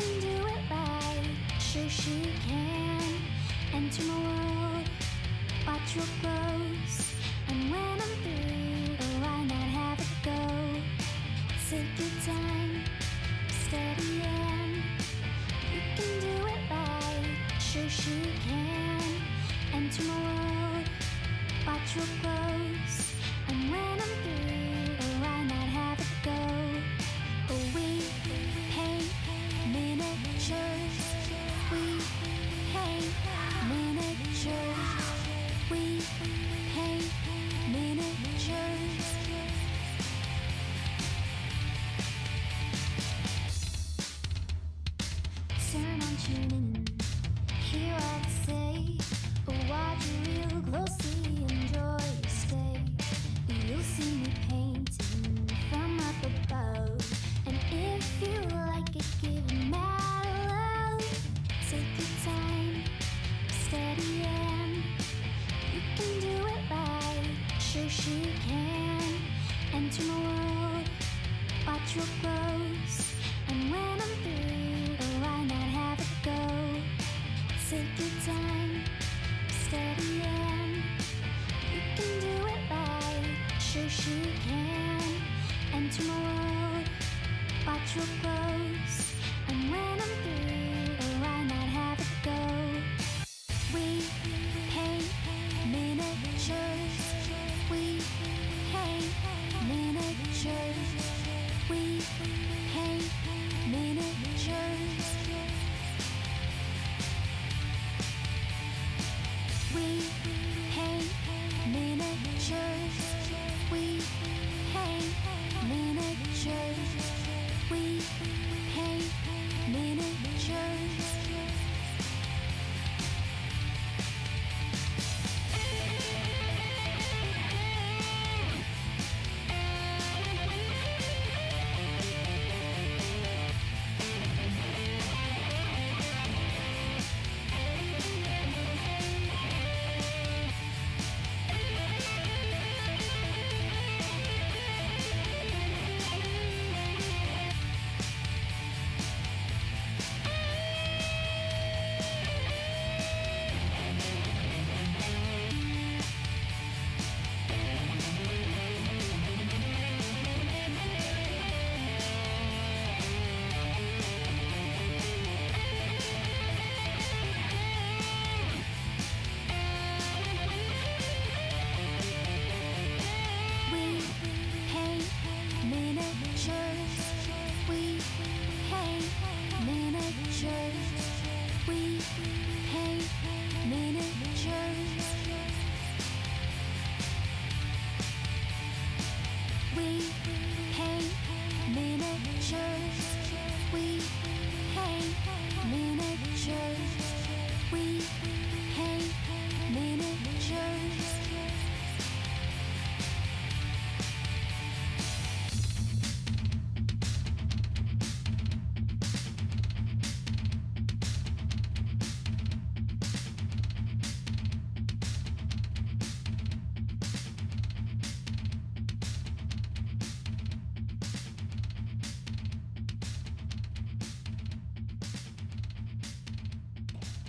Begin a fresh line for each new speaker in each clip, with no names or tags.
can do it right, Shoshie can. Enter my world, watch real close. And when I'm through, why not have it go? Take your time, steady and you can do it right, Shoshie can. Enter my world, watch real close. And when I'm through, why not have it go? We paint miniatures. We paint miniatures. We paint miniatures. Turn on tuning, hear all I say. Watch real closely, enjoy your stay. You'll see me painting from up above. And if you like it, give it mad love. Take your time, steady and you can do it right, Shoshie can. Enter my world, watch real close. And when I'm through, why not have it go? Take your time, steady and you can do it right, Shoshie can. Enter my world, watch real close. And when I'm through, why not have it go? We paint miniatures. We paint miniatures. We paint miniatures. We paint miniatures. We paint miniatures. We paint miniatures.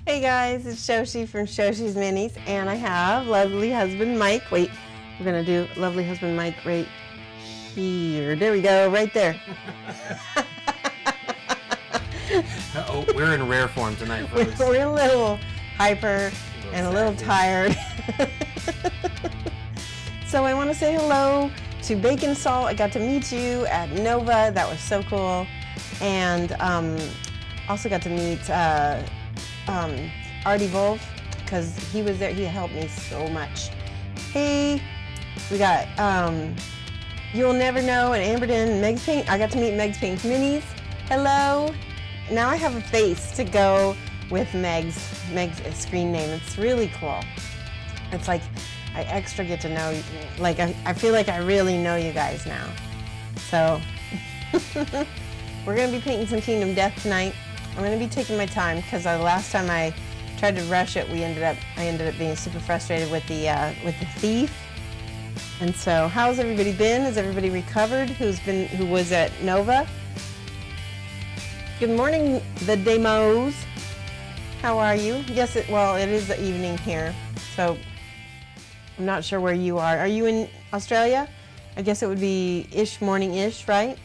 Hey guys, it's Shoshie from Shoshie's Minis, and I have lovely husband Mike. Wait, we're gonna do lovely husband Mike right here. There we go, right there.
Oh, we're in rare form tonight, folks.
We're a little hyper and a little tired. So I want to say hello to Bacon Salt. I got to meet you at Nova. That was so cool. And also got to meet Artie Wolf, because he was there. He helped me so much. Hey, we got You'll Never Know and Amberden, Meg's Pink. I got to meet Meg's Pink Minis. Hello. Now I have a face to go with Meg's screen name. It's really cool. It's like I extra get to know, like I feel like I really know you guys now. So we're gonna be painting some Kingdom Death tonight. I'm gonna be taking my time because the last time I tried to rush it, I ended up being super frustrated with the thief. And so, how's everybody been? Has everybody recovered? Who was at Nova? Good morning, the demos. How are you? Yes, it is the evening here, so I'm not sure where you are. Are you in Australia? I guess it would be morning-ish, right?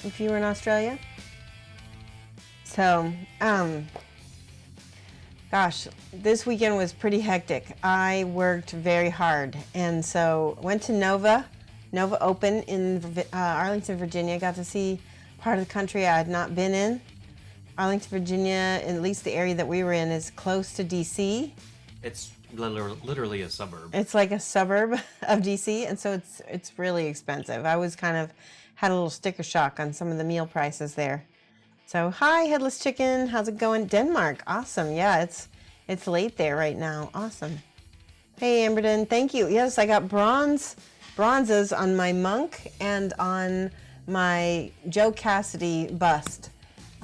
If you were in Australia. So, gosh, this weekend was pretty hectic. I worked very hard, and so went to Nova Open in Arlington, Virginia. Got to see part of the country I had not been in. Arlington, Virginia, at least the area that we were in, is close to DC.
It's literally a suburb.
It's like a suburb of DC, and so it's really expensive. I was had a little sticker shock on some of the meal prices there. So, hi, Headless Chicken. How's it going? Denmark. Awesome. Yeah, it's late there right now. Awesome. Hey, Amberden. Thank you. Yes, I got bronzes on my monk and on my Joe Cassidy bust.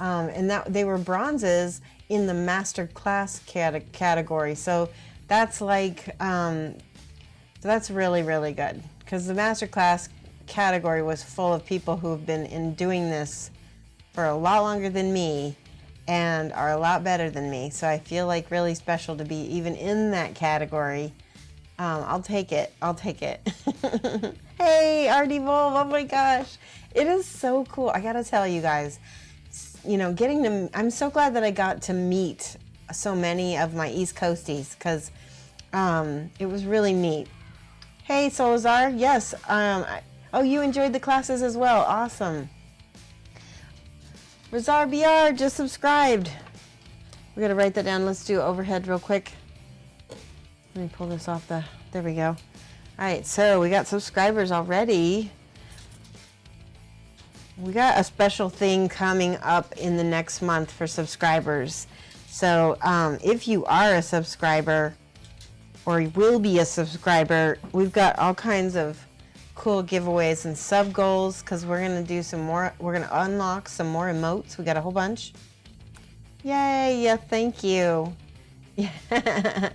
And that they were bronzes in the master class category. So that's that's really, really good, because the master class category was full of people who have been doing this for a lot longer than me and are a lot better than me. So I feel like really special to be even in that category. I'll take it. Hey, RD Volv. Oh my gosh. It is so cool. I got to tell you guys, I'm so glad that I got to meet so many of my East Coasties, because it was really neat. Hey, Solazar. Yes. Oh, you enjoyed the classes as well. Awesome. Razar BR just subscribed. We're going to write that down. Let's do overhead real quick. Let me pull this off there we go. All right, so we got subscribers already. We got a special thing coming up in the next month for subscribers. So if you are a subscriber or will be a subscriber, we've got all kinds of cool giveaways and sub goals, because we're going to do some more. We're going to unlock some more emotes. We got a whole bunch. Yay. Yeah, thank you. Yeah.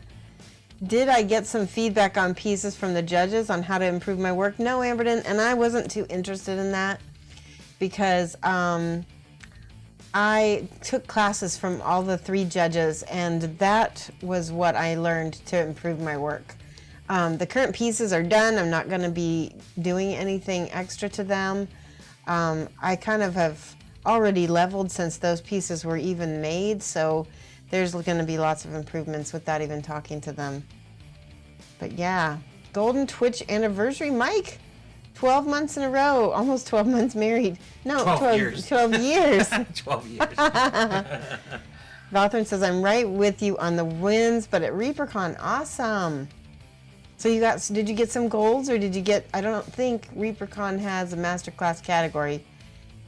Did I get some feedback on pieces from the judges on how to improve my work? No, Amberden, and I wasn't too interested in that, because I took classes from all the 3 judges, and that was what I learned to improve my work. The current pieces are done. I'm not going to be doing anything extra to them. I kind of have already leveled since those pieces were even made, so there's going to be lots of improvements without even talking to them. But yeah, Golden Twitch anniversary, Mike. 12 months in a row, almost 12 months married. No, 12 years. 12 years.
12 years.
Valthorn says, I'm right with you on the wins, but at ReaperCon, awesome. So did you get some golds, or did you get, I don't think ReaperCon has a masterclass category.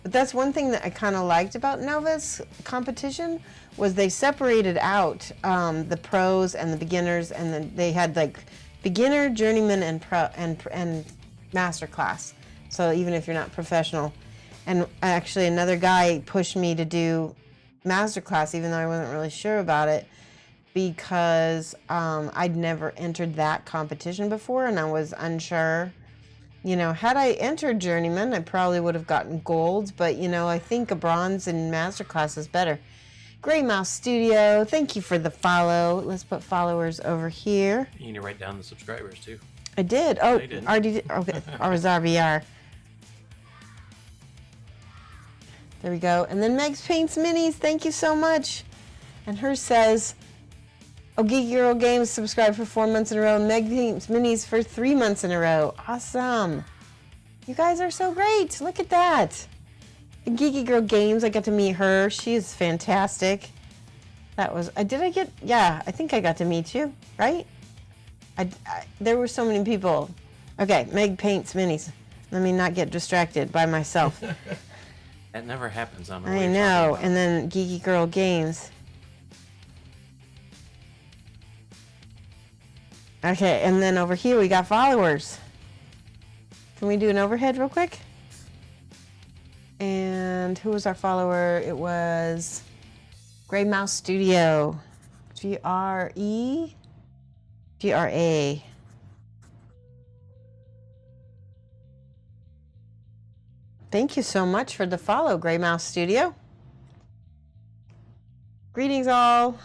But that's one thing that I kind of liked about Nova's competition, was they separated out the pros and the beginners, and then they had like beginner, journeyman, and pro and master class. So even if you're not professional. And actually another guy pushed me to do master class, even though I wasn't really sure about it, because I'd never entered that competition before, and I was unsure. Had I entered journeyman, I probably would have gotten golds, but I think a bronze in masterclass is better. Gray Mouse Studio, thank you for the follow. Let's put followers over here.
You need to write down the subscribers too.
I did. Oh, already did. Okay, RVR. There we go. And then Megs Paints Minis, thank you so much. And hers says, oh, Geeky Girl Games subscribed for 4 months in a row. Meg Paints Minis for 3 months in a row. Awesome. You guys are so great. Look at that. And Geeky Girl Games, I got to meet her. She is fantastic. That was, I think I got to meet you, right? There were so many people. Okay, Meg Paints Minis. Let me not get distracted by myself.
That never happens on the
I know. And then Geeky Girl Games. Okay, and then over here we got followers. Can we do an overhead real quick? And who was our follower? It was Gray Mouse Studio. GRA. Thank you so much for the follow, Gray Mouse Studio. Greetings all.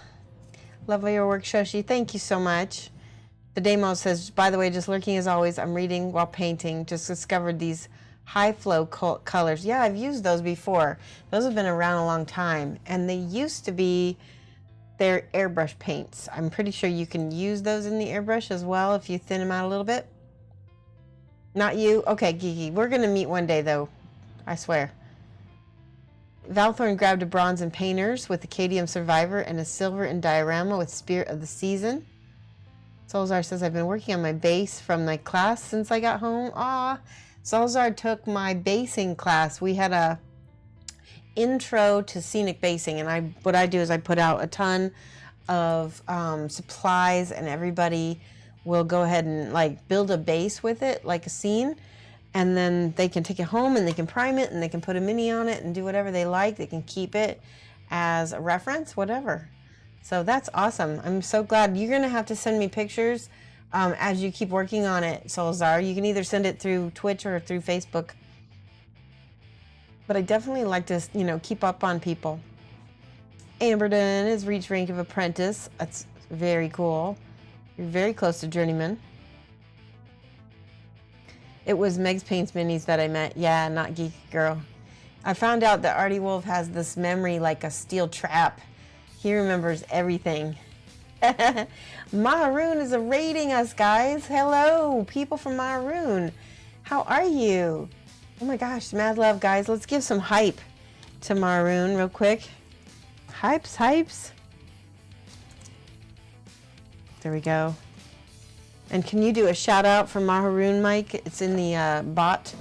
Love your work, Shoshie. Thank you so much. The Demo says, by the way, just lurking as always, I'm reading while painting. Just discovered these high flow colors. Yeah, I've used those before. Those have been around a long time. And they used to be their airbrush paints. I'm pretty sure you can use those in the airbrush as well if you thin them out a little bit. Not you? Okay, Geeky. We're going to meet one day, though. I swear. Valthorn grabbed a bronze in Painters with Acadium Survivor and a silver in Diorama with Spirit of the Season. Solzar says, I've been working on my base from my class since I got home. Aw. Solzar took my basing class. We had a intro to scenic basing, and what I do is I put out a ton of supplies, and everybody will go ahead and like build a base with it, like a scene, and then they can take it home and they can prime it and they can put a mini on it and do whatever they like. They can keep it as a reference, whatever. So that's awesome. I'm so glad. You're gonna have to send me pictures as you keep working on it, Solzar. You can either send it through Twitch or through Facebook. But I definitely like to, keep up on people. Amberden has reached rank of apprentice. That's very cool. You're very close to journeyman. It was Meg's Paints Minis that I met. Yeah, not Geeky Girl. I found out that Artie Wolf has this memory like a steel trap. He remembers everything. Maharoon is raiding us, guys. Hello, people from Maharoon. How are you? Oh my gosh, mad love, guys. Let's give some hype to Maroon real quick. Hypes. There we go. And can you do a shout out for Maharoon, Mike? It's in the bot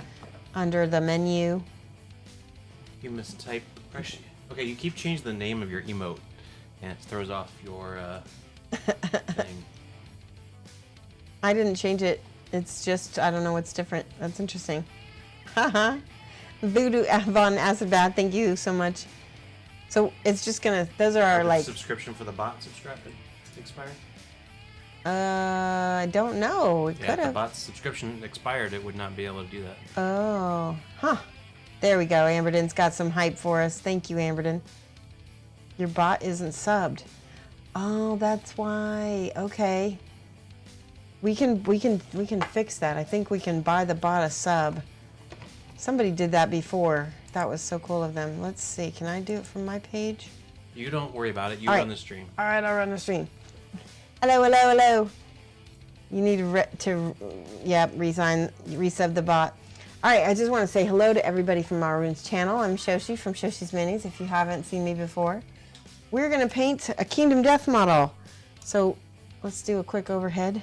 under the menu.
You mistyped. Okay, you keep changing the name of your emote, and it throws off your thing.
I didn't change it. It's just, I don't know what's different. That's interesting. Haha. Voodoo Avon Acid Bath, thank you so much. So it's just gonna, those are our like...
subscription for the bot subscription expired?
I don't know. It could have.
If the bot's subscription expired, it would not be able to do that.
Oh, huh. There we go. Amberden's got some hype for us. Thank you, Amberden. Your bot isn't subbed. Oh, that's why. Okay. We can fix that. I think we can buy the bot a sub. Somebody did that before. That was so cool of them. Let's see. Can I do it from my page?
You don't worry about it. You
All
run
right.
the stream.
All right, I'll run the stream. Hello. You need to resub the bot. All right, I just want to say hello to everybody from Maroon's channel. I'm Shoshie from Shoshie's Minis, if you haven't seen me before. We're going to paint a Kingdom Death model. So let's do a quick overhead.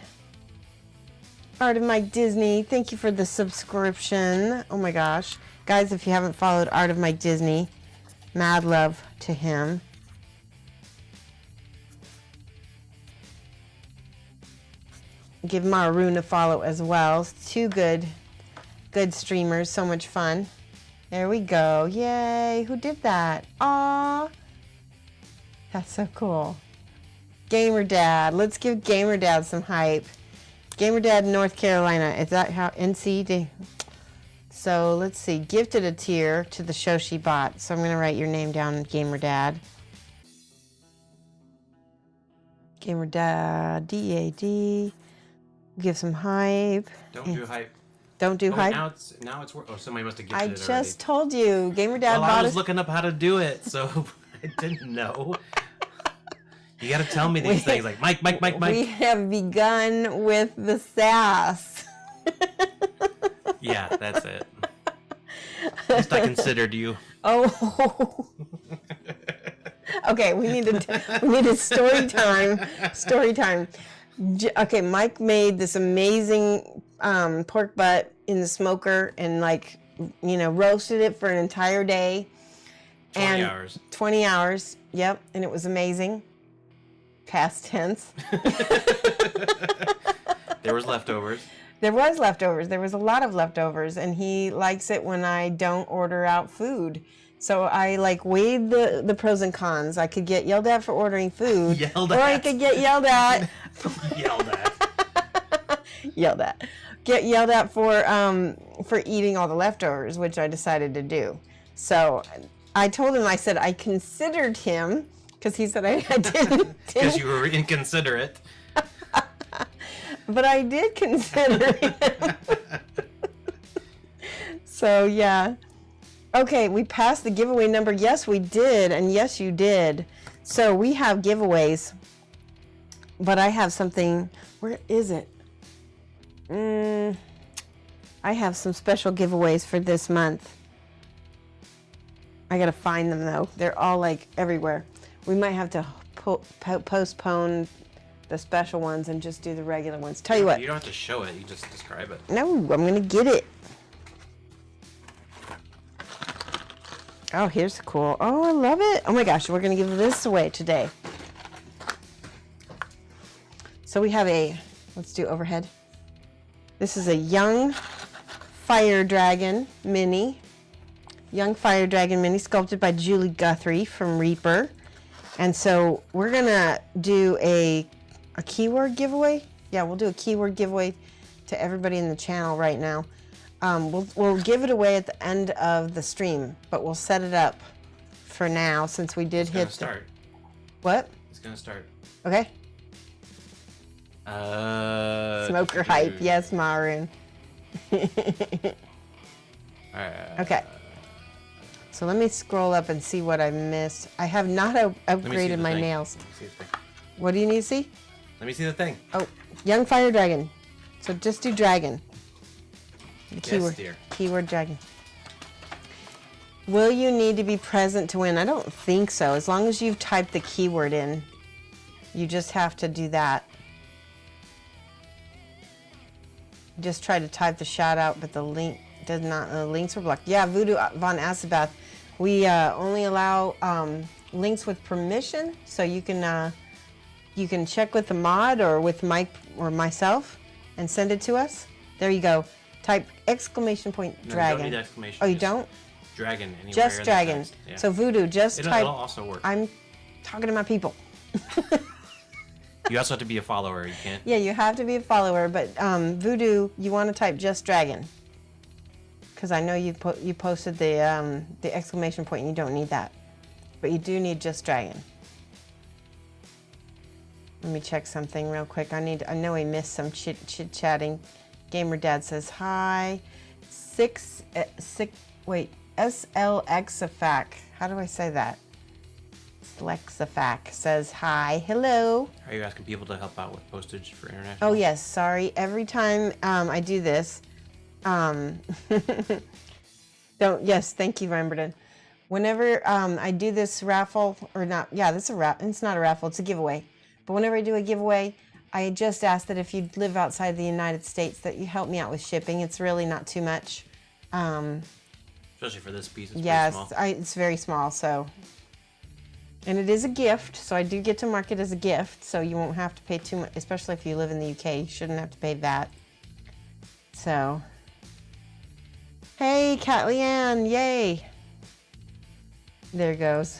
Art of Mike Disney, thank you for the subscription. Oh my gosh. Guys, if you haven't followed Art of Mike Disney, mad love to him. Give Maroon a follow as well. Two good streamers, so much fun. There we go. Yay, who did that? Aww. That's so cool. Gamer Dad, let's give Gamer Dad some hype. Gamer Dad, North Carolina. Is that how NC? So let's see. Gifted a tier to the Shoshie bot. So I'm going to write your name down, Gamer Dad. Gamer Dad, DAD. Give some hype.
Don't do hype.
Don't do hype.
Now it's oh, somebody must have gifted it
I just told you, Gamer Dad bought
I was looking up how to do it, so I didn't know. You got to tell me these things, like Mike.
We have begun with the sass.
Yeah, that's it. At least I considered you.
Oh. Okay, we need a story time. Story time. Okay, Mike made this amazing pork butt in the smoker and roasted it for an entire day.
20 hours.
20 hours, yep, and it was amazing. Past tense.
There was leftovers.
There was leftovers. There was a lot of leftovers, and he likes it when I don't order out food. So I weighed the pros and cons. I could get yelled at for ordering food, I could get yelled at. Get yelled at for eating all the leftovers, which I decided to do. So I told him, I said I considered him Because he said I didn't.
Because you were inconsiderate.
But I did consider him. So, yeah. Okay, we passed the giveaway number. Yes, we did. And yes, you did. So, we have giveaways. But I have something. Where is it? I have some special giveaways for this month. I gotta find them though. They're all like everywhere. We might have to postpone the special ones and just do the regular ones. Tell you what.
You don't have to show it. You just describe it.
No, I'm gonna get it. Oh, here's cool. Oh, I love it. Oh my gosh, we're gonna give this away today. So we have let's do overhead. This is a young fire dragon mini. Young fire dragon mini sculpted by Julie Guthrie from Reaper. And so we're gonna do a keyword giveaway. Yeah, we'll do a keyword giveaway to everybody in the channel right now. We'll give it away at the end of the stream, but we'll set it up for now since we did hit.
It's gonna start.
What?
It's gonna start.
Okay. Smoker hype. Yes, Maroon. Okay. So let me scroll up and see what I missed. I have not upgraded my nails. What do you need to see?
Let me see the thing.
Oh, young fire dragon. So just do dragon. The keyword.
Yes, dear.
Keyword dragon. Will you need to be present to win? I don't think so. As long as you've typed the keyword in, you just have to do that. Just try to type the shout out, but the link did not. The links were blocked. Yeah, Voodoo Von Asabath. We only allow links with permission, so you can check with the mod or with Mike or myself and send it to us. There you go. Type exclamation point dragon.
You don't need exclamation.
Oh, you don't?
Dragon. Anywhere
Just
in the
dragon.
text. Yeah.
So Voodoo, just type.
It'll also work.
I'm talking to my people.
You also have to be a follower. You can't.
Yeah, you have to be a follower, but Voodoo, you want to type just dragon. Because I know you posted the exclamation point and you don't need that. But you do need just dragon. Let me check something real quick. I know we missed some chit-chatting. Gamer Dad says hi. SLXafac. How do I say that? SLXafac says hi. Hello.
Are you asking people to help out with postage for international?
Oh yes, sorry. Every time I do this, yes, thank you, Ramberton. Whenever I do this raffle, or not, yeah, this is a raffle. It's not a raffle, it's a giveaway. But whenever I do a giveaway, I just ask that if you live outside the United States, that you help me out with shipping. It's really not too much.
Especially for this piece, it's
yes,
pretty small.
it's very small, so. And it is a gift, so I do get to mark it as a gift, so you won't have to pay too much, especially if you live in the UK. You shouldn't have to pay that. So. Hey, Cat Leanne, yay. There it goes.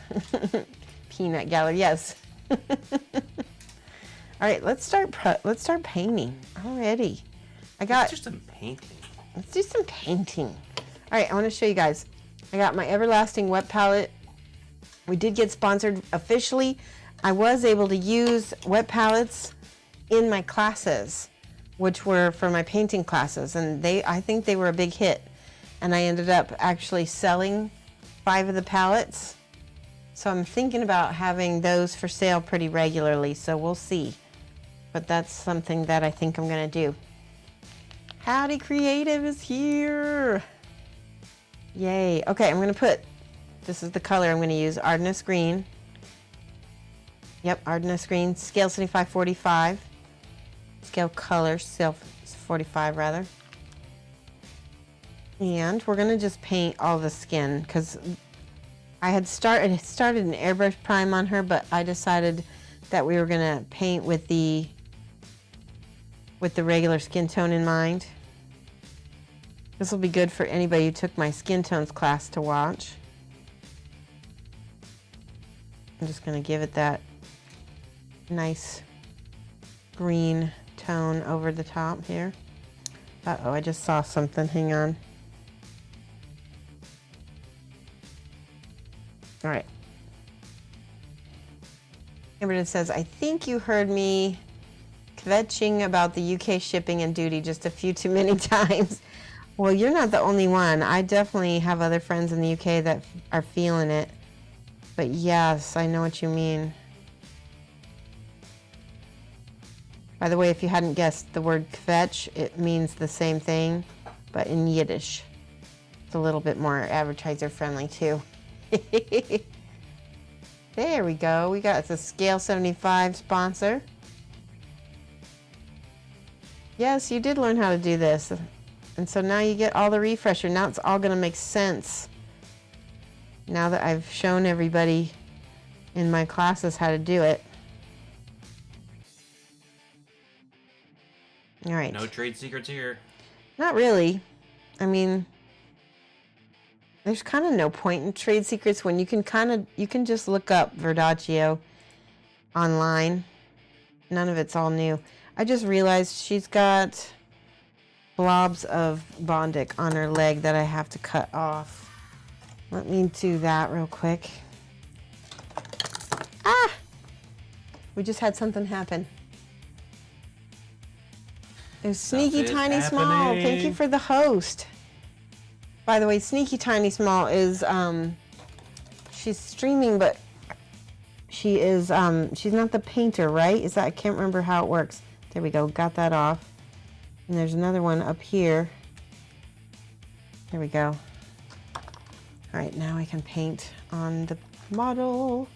Peanut Gallery, yes. All right, let's start painting already.
Let's do some painting.
Let's do some painting. All right, I want to show you guys. I got my Everlasting Wet Palette. We did get sponsored officially. I was able to use wet palettes in my classes, which were for my painting classes, and I think they were a big hit. And I ended up actually selling 5 of the palettes. So I'm thinking about having those for sale pretty regularly, so we'll see. But that's something that I think I'm gonna do. Howdy Creative is here. Yay. Okay, I'm gonna put, this is the color I'm gonna use, Ardennes Green. Yep, Ardennes Green, scale 75/45. Scale color, scale 45 rather. And we're gonna just paint all the skin, because I had started an airbrush prime on her, but I decided that we were gonna paint with the regular skin tone in mind. This will be good for anybody who took my skin tones class to watch. I'm just gonna give it that nice green tone over the top here. Uh-oh, I just saw something, hang on. All right. Amberton says, I think you heard me kvetching about the UK shipping and duty just a few too many times. Well, you're not the only one. I definitely have other friends in the UK that are feeling it. But yes, I know what you mean. By the way, if you hadn't guessed, the word kvetch, it means the same thing, but in Yiddish. It's a little bit more advertiser friendly too. There we go. We got the Scale 75 sponsor. Yes, you did learn how to do this. And so now you get all the refresher. Now it's all going to make sense. Now that I've shown everybody in my classes how to do it. All right.
No trade secrets here.
Not really. I mean, there's kind of no point in trade secrets when you can just look up Verdaccio online. None of it's all new. I just realized she's got blobs of Bondic on her leg that I have to cut off. Let me do that real quick. Ah! We just had something happen. There's Sneaky Tiny Small. Thank you for the host. By the way, Sneaky Tiny Small is she's streaming, but she is she's not the painter, right? Is that, I can't remember how it works. There we go. Got that off. And there's another one up here. There we go. All right, now I can paint on the model.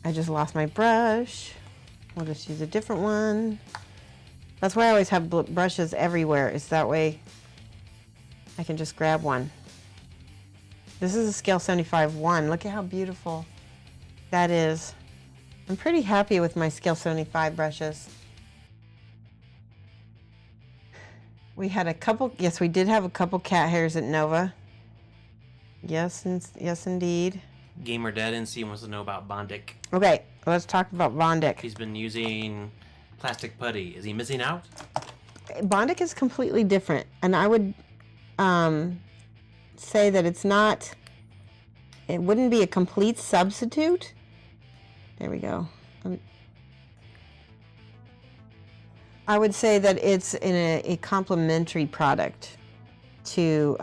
I just lost my brush. We'll just use a different one. That's why I always have brushes everywhere. Is that way I can just grab one. This is a Scale 75-1. Look at how beautiful that is. I'm pretty happy with my Scale 75 brushes. We had a couple, yes, we did have a couple cat hairs at Nova. Yes, yes indeed.
Gamer Dead NC wants to know about Bondic.
Okay, let's talk about Bondic.
He's been using plastic putty. Is he missing out?
Bondic is completely different, and I would say that it's not, it wouldn't be a complete substitute. There we go. I would say that it's in a complementary product to,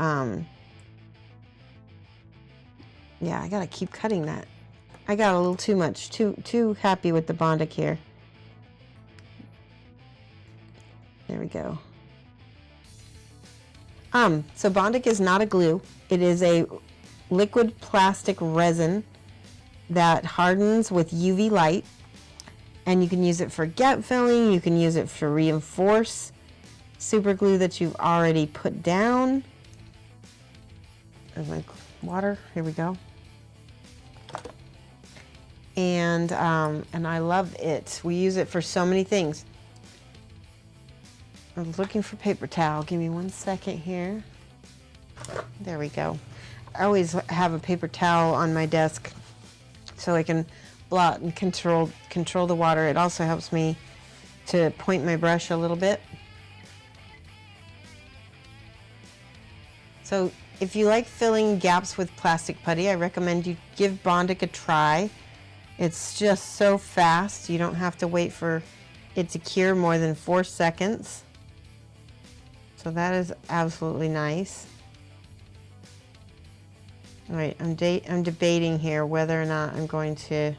yeah, I gotta keep cutting that. I got a little too much, too happy with the Bondic here. There we go. So Bondic is not a glue. It is a liquid plastic resin that hardens with UV light. And you can use it for gap filling. You can use it to reinforce super glue that you've already put down. There's my water. Here we go. And I love it. We use it for so many things. I'm looking for paper towel. Give me 1 second here. There we go. I always have a paper towel on my desk so I can blot and control the water. It also helps me to point my brush a little bit. So if you like filling gaps with plastic putty, I recommend you give Bondic a try. It's just so fast. You don't have to wait for it to cure more than 4 seconds. So that is absolutely nice. All right, I'm debating here whether or not I'm going to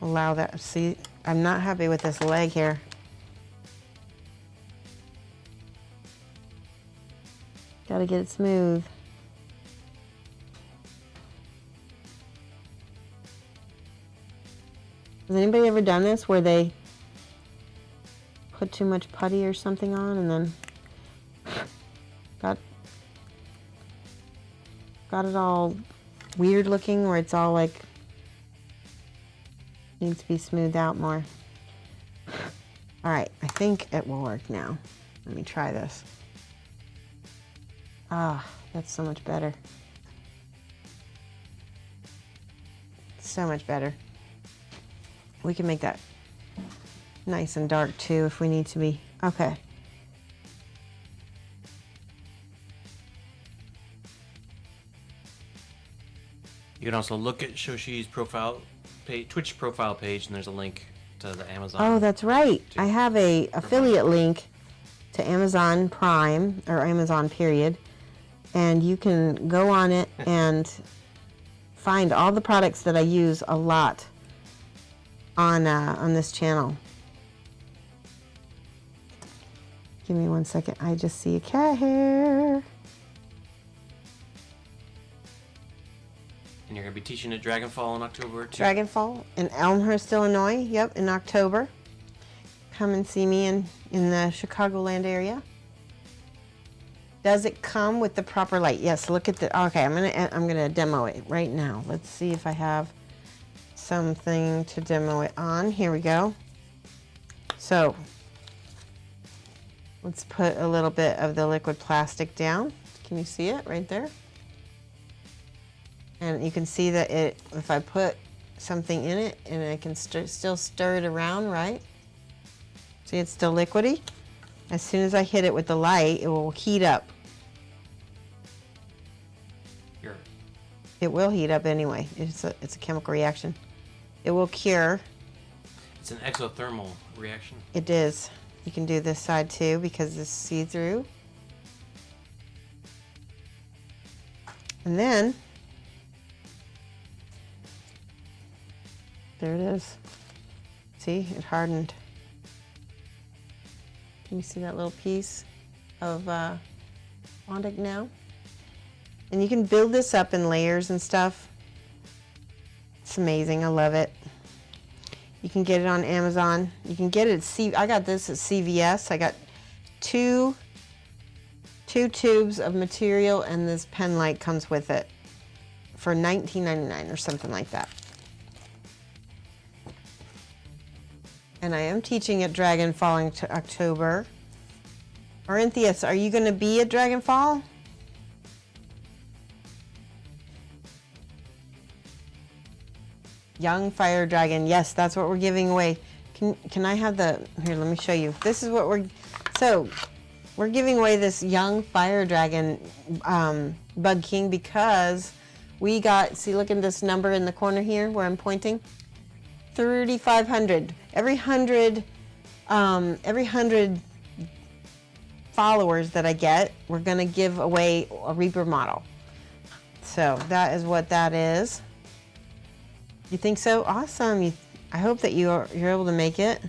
allow that. See, I'm not happy with this leg here. Gotta get it smooth. Has anybody ever done this where they put too much putty or something on and then got it all weird looking, where it's all like needs to be smoothed out more? All right, I think it will work now. Let me try this. Ah, that's so much better. So much better. We can make that nice and dark too if we need to be. Okay.
You can also look at Shoshie's profile page, Twitch profile page, and there's a link to the Amazon.
Oh, that's right. I have a affiliate link to Amazon Prime, or Amazon period, and you can go on it and find all the products that I use a lot on this channel. Give me 1 second. I just see a cat hair.
And you're going to be teaching at Dragonfall in October, too?
Dragonfall in Elmhurst, Illinois. Yep, in October. Come and see me in the Chicagoland area. Does it come with the proper light? Yes, look at the... Okay, I'm gonna demo it right now. Let's see if I have something to demo it on. Here we go. So, let's put a little bit of the liquid plastic down. Can you see it right there? And you can see that if I put something in it and I can still stir it around, right? See, it's still liquidy. As soon as I hit it with the light, it will heat up.
Here.
It will heat up anyway. It's a chemical reaction. It will cure.
It's an exothermal reaction.
It is. You can do this side too because it's see-through. And then, there it is. See, it hardened. Can you see that little piece of Bondic now? And you can build this up in layers and stuff. It's amazing. I love it. You can get it on Amazon. You can get it at I got this at CVS. I got two tubes of material, and this pen light comes with it for $19.99 or something like that. And I am teaching at Dragonfall in October. Orintheus, are you going to be at Dragonfall? Young Fire Dragon. Yes, that's what we're giving away. Can I have the... Here, let me show you. This is what we're giving away this Young Fire Dragon Bug King because we got... See, look at this number in the corner here where I'm pointing. 3,500. Every 100 followers that I get, we're gonna give away a Reaper model. So that is what that is. You think so? Awesome. I hope that you're able to make it.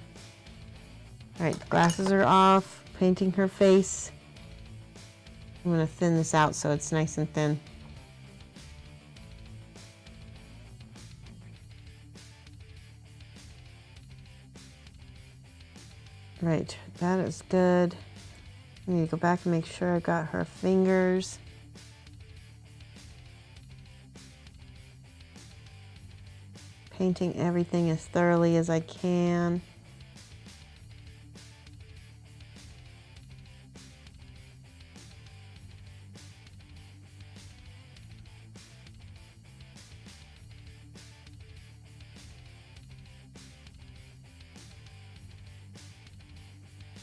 All right, the glasses are off. Painting her face. I'm gonna thin this out so it's nice and thin. Right, that is good. I need to go back and make sure I got her fingers. Painting everything as thoroughly as I can.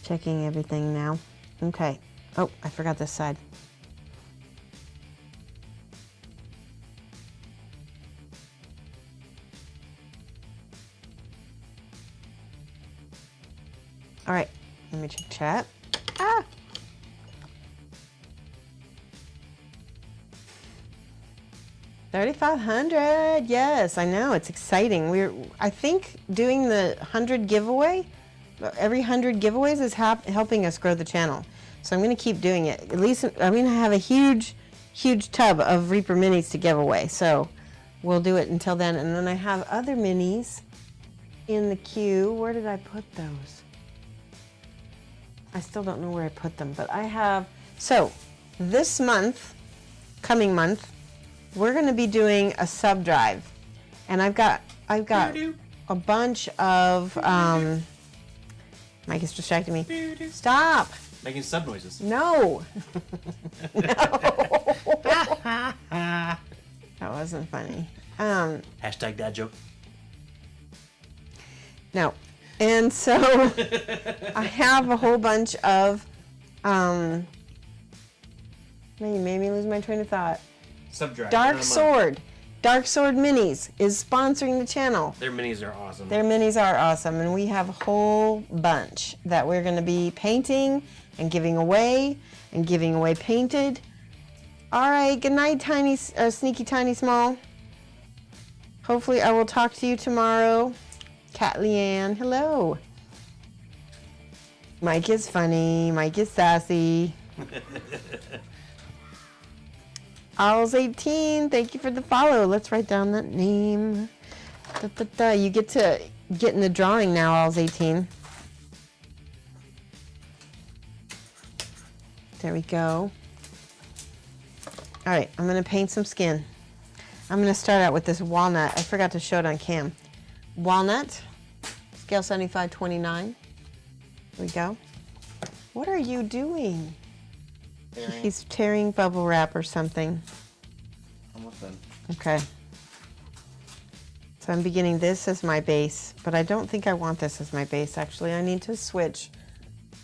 Checking everything now. Okay. Oh, I forgot this side. All right, let me check chat. Ah! $3,500. Yes, I know. It's exciting. I think doing the 100 giveaway, every 100 giveaways is helping us grow the channel. So I'm going to keep doing it. At least I'm going to have a huge tub of Reaper minis to give away. So we'll do it until then. And then I have other minis in the queue. Where did I put those? I still don't know where I put them, but I have. So this month, coming month, we're going to be doing a sub drive, and I've got a bunch of. Mike is distracting me. Stop.
Making sub noises.
No. No. That wasn't funny.
Hashtag dad joke.
No. And so I have a whole bunch of, man, you made me lose my train of thought.
Sub drive.
Dark Sword. Dark Sword Minis is sponsoring the channel.
Their minis are awesome.
Their minis are awesome, and we have a whole bunch that we're going to be painting and giving away painted. All right, good night, Sneaky Tiny Small. Hopefully I will talk to you tomorrow. Cat Leanne, hello. Mike is funny. Mike is sassy. Owls18, thank you for the follow. Let's write down that name. You get to get in the drawing now, Owls18. There we go. All right, I'm gonna paint some skin. I'm gonna start out with this walnut. I forgot to show it on cam. Walnut, scale 75/29. There we go. What are you doing? He's tearing bubble wrap or something.
Almost done.
Okay. So I'm beginning this as my base, but I don't think I want this as my base, actually. I need to switch.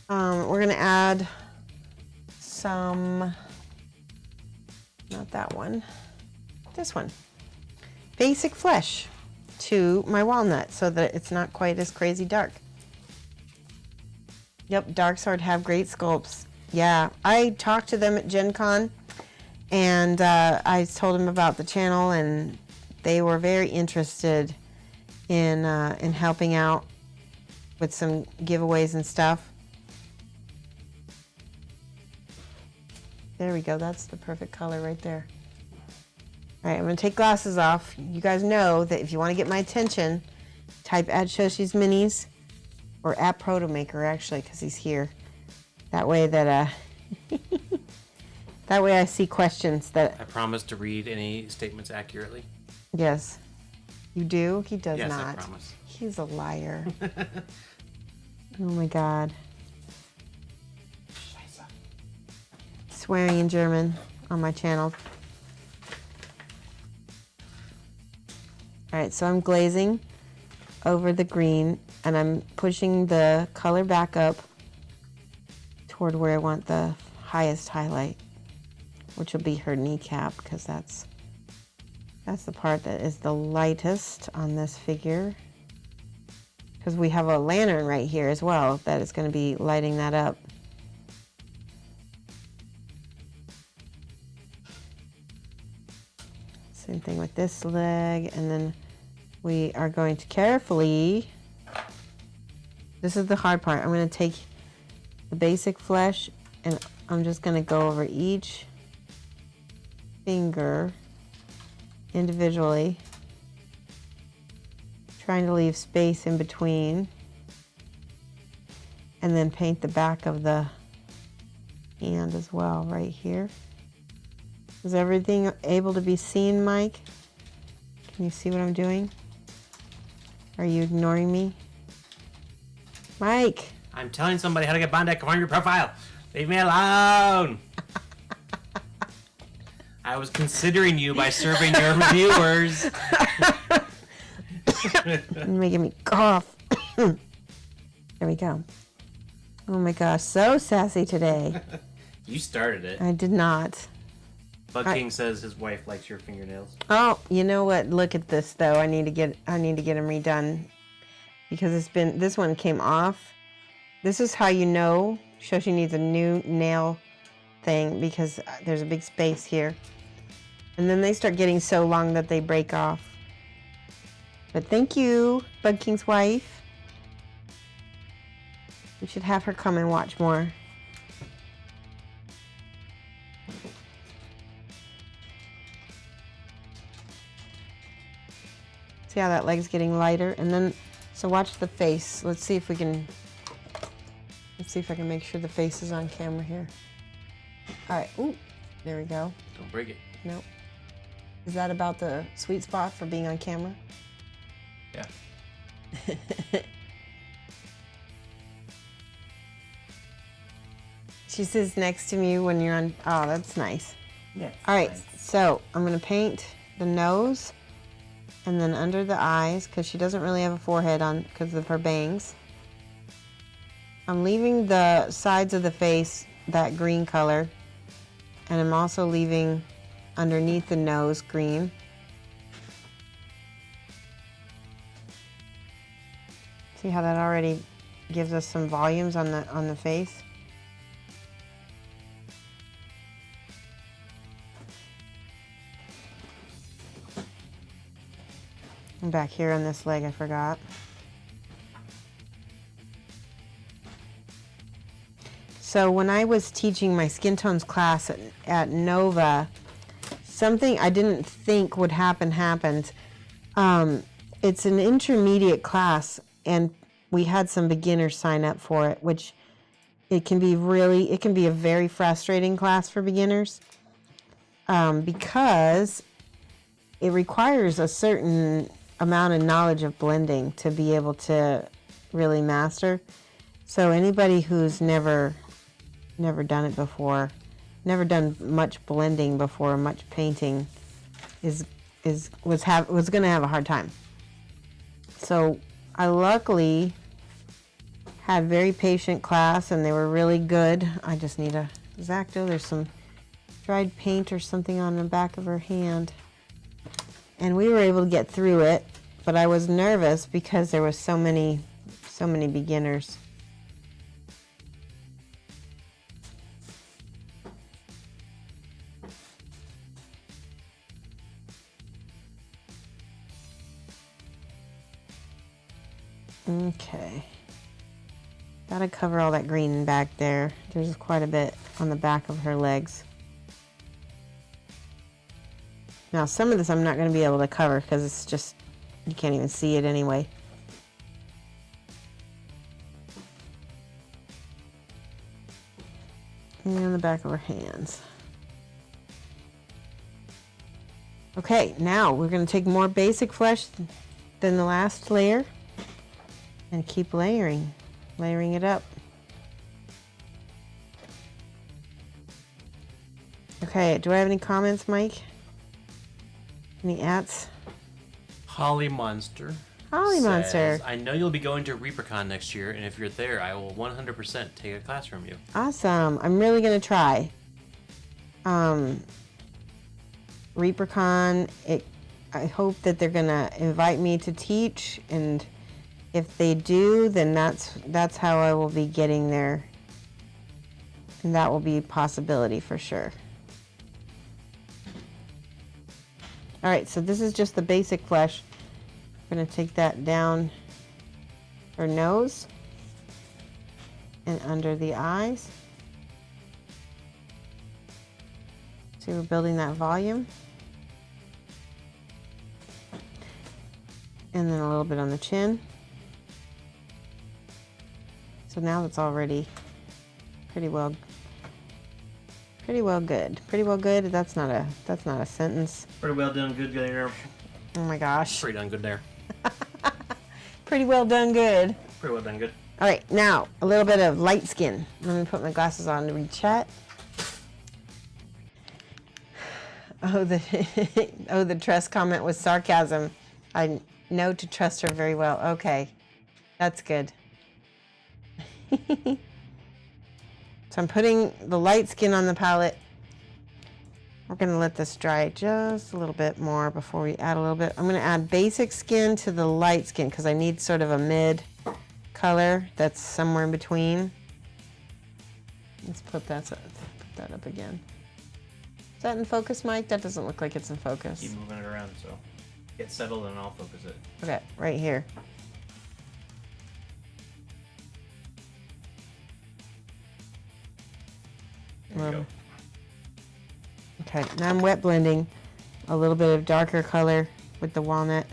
We're gonna add some, not that one, this one. Basic flesh to my walnut so that it's not quite as crazy dark. Yep, Dark Sword have great sculpts. Yeah, I talked to them at Gen Con, and I told them about the channel, and they were very interested in helping out with some giveaways and stuff. There we go. That's the perfect color right there. All right, I'm going to take glasses off. You guys know that if you want to get my attention, type at Shoshie's Minis or at Protomaker, actually, because he's here. That way that that way I see questions that.
I promise to read any statements accurately.
Yes, you do. He does
yes,
not.
I promise.
He's a liar. Oh my God. Swearing in German on my channel. All right, so I'm glazing over the green, and I'm pushing the color back up toward where I want the highest highlight, which will be her kneecap, because that's the part that is the lightest on this figure. Because we have a lantern right here as well that is going to be lighting that up. Same thing with this leg, and then we are going to carefully, this is the hard part, I'm going to take the basic flesh and I'm just going to go over each finger individually, trying to leave space in between, and then paint the back of the hand as well right here. Is everything able to be seen, Mike? Can you see what I'm doing? Are you ignoring me? Mike!
I'm telling somebody how to get Bondic on your profile. Leave me alone. I was considering you by serving your viewers.
You're making me cough. There we go. Oh my gosh, so sassy today.
You started it.
I did not.
Bug King says his wife likes your fingernails.
Oh, you know what? Look at this though. I need to get them redone because this one came off. This is how you know Shoshie needs a new nail thing, because there's a big space here. And then they start getting so long that they break off. But thank you, Bug King's wife. We should have her come and watch more. See how that leg's getting lighter? And then, so watch the face. Let's see if I can make sure the face is on camera here. All right, ooh, there we go.
Don't break it.
Nope. Is that about the sweet spot for being on camera?
Yeah.
She sits next to me when you're on, oh, that's nice.
Yeah.
All right,
nice.
so I'm gonna paint the nose and then under the eyes, because she doesn't really have a forehead on because of her bangs. I'm leaving the sides of the face that green color, and I'm also leaving underneath the nose green. See how that already gives us some volumes on the face? And back here on this leg, I forgot. So when I was teaching my skin tones class at Nova, something I didn't think would happen happened. It's an intermediate class, and we had some beginners sign up for it, which it can be a very frustrating class for beginners, because it requires a certain amount of knowledge of blending to be able to really master. So anybody who's never done it before, never done much blending before, much painting, was going to have a hard time. So I luckily had very patient class, and they were really good. I just need a X-Acto. There's some dried paint or something on the back of her hand, and we were able to get through it. But I was nervous because there was so many beginners. Okay. Gotta cover all that green back there. There's quite a bit on the back of her legs. Now, some of this I'm not going to be able to cover because it's just, you can't even see it anyway. And on the back of her hands. Okay, now we're going to take more basic flesh than the last layer and keep layering it up. Okay, do I have any comments, Mike? Any ats?
Holly Monster.
Holly Monster.
I know you'll be going to ReaperCon next year, and if you're there, I will 100% take a class from you.
Awesome. I'm really going to try. ReaperCon, I hope that they're going to invite me to teach, and if they do, then that's how I will be getting there. And that will be a possibility for sure. All right, so this is just the basic flesh. I'm going to take that down her nose and under the eyes. See, we're building that volume. And then a little bit on the chin. So now it's already pretty well good. Pretty well good. That's not a sentence.
Pretty well done, good there.
Oh my gosh.
Pretty done good there.
Pretty well done good.
Pretty well done good.
All right, now a little bit of light skin. Let me put my glasses on to read chat. Oh, the trust comment was sarcasm. I know to trust her very well. Okay, that's good. So I'm putting the light skin on the palette. We're going to let this dry just a little bit more before we add a little bit. I'm going to add basic skin to the light skin because I need sort of a mid color that's somewhere in between. Let's put that up again. Is that in focus, Mike? That doesn't look like it's in focus.
Keep moving it around, so get settled and I'll focus it.
Okay, right here.
There we go.
Okay, now I'm wet blending a little bit of darker color with the walnut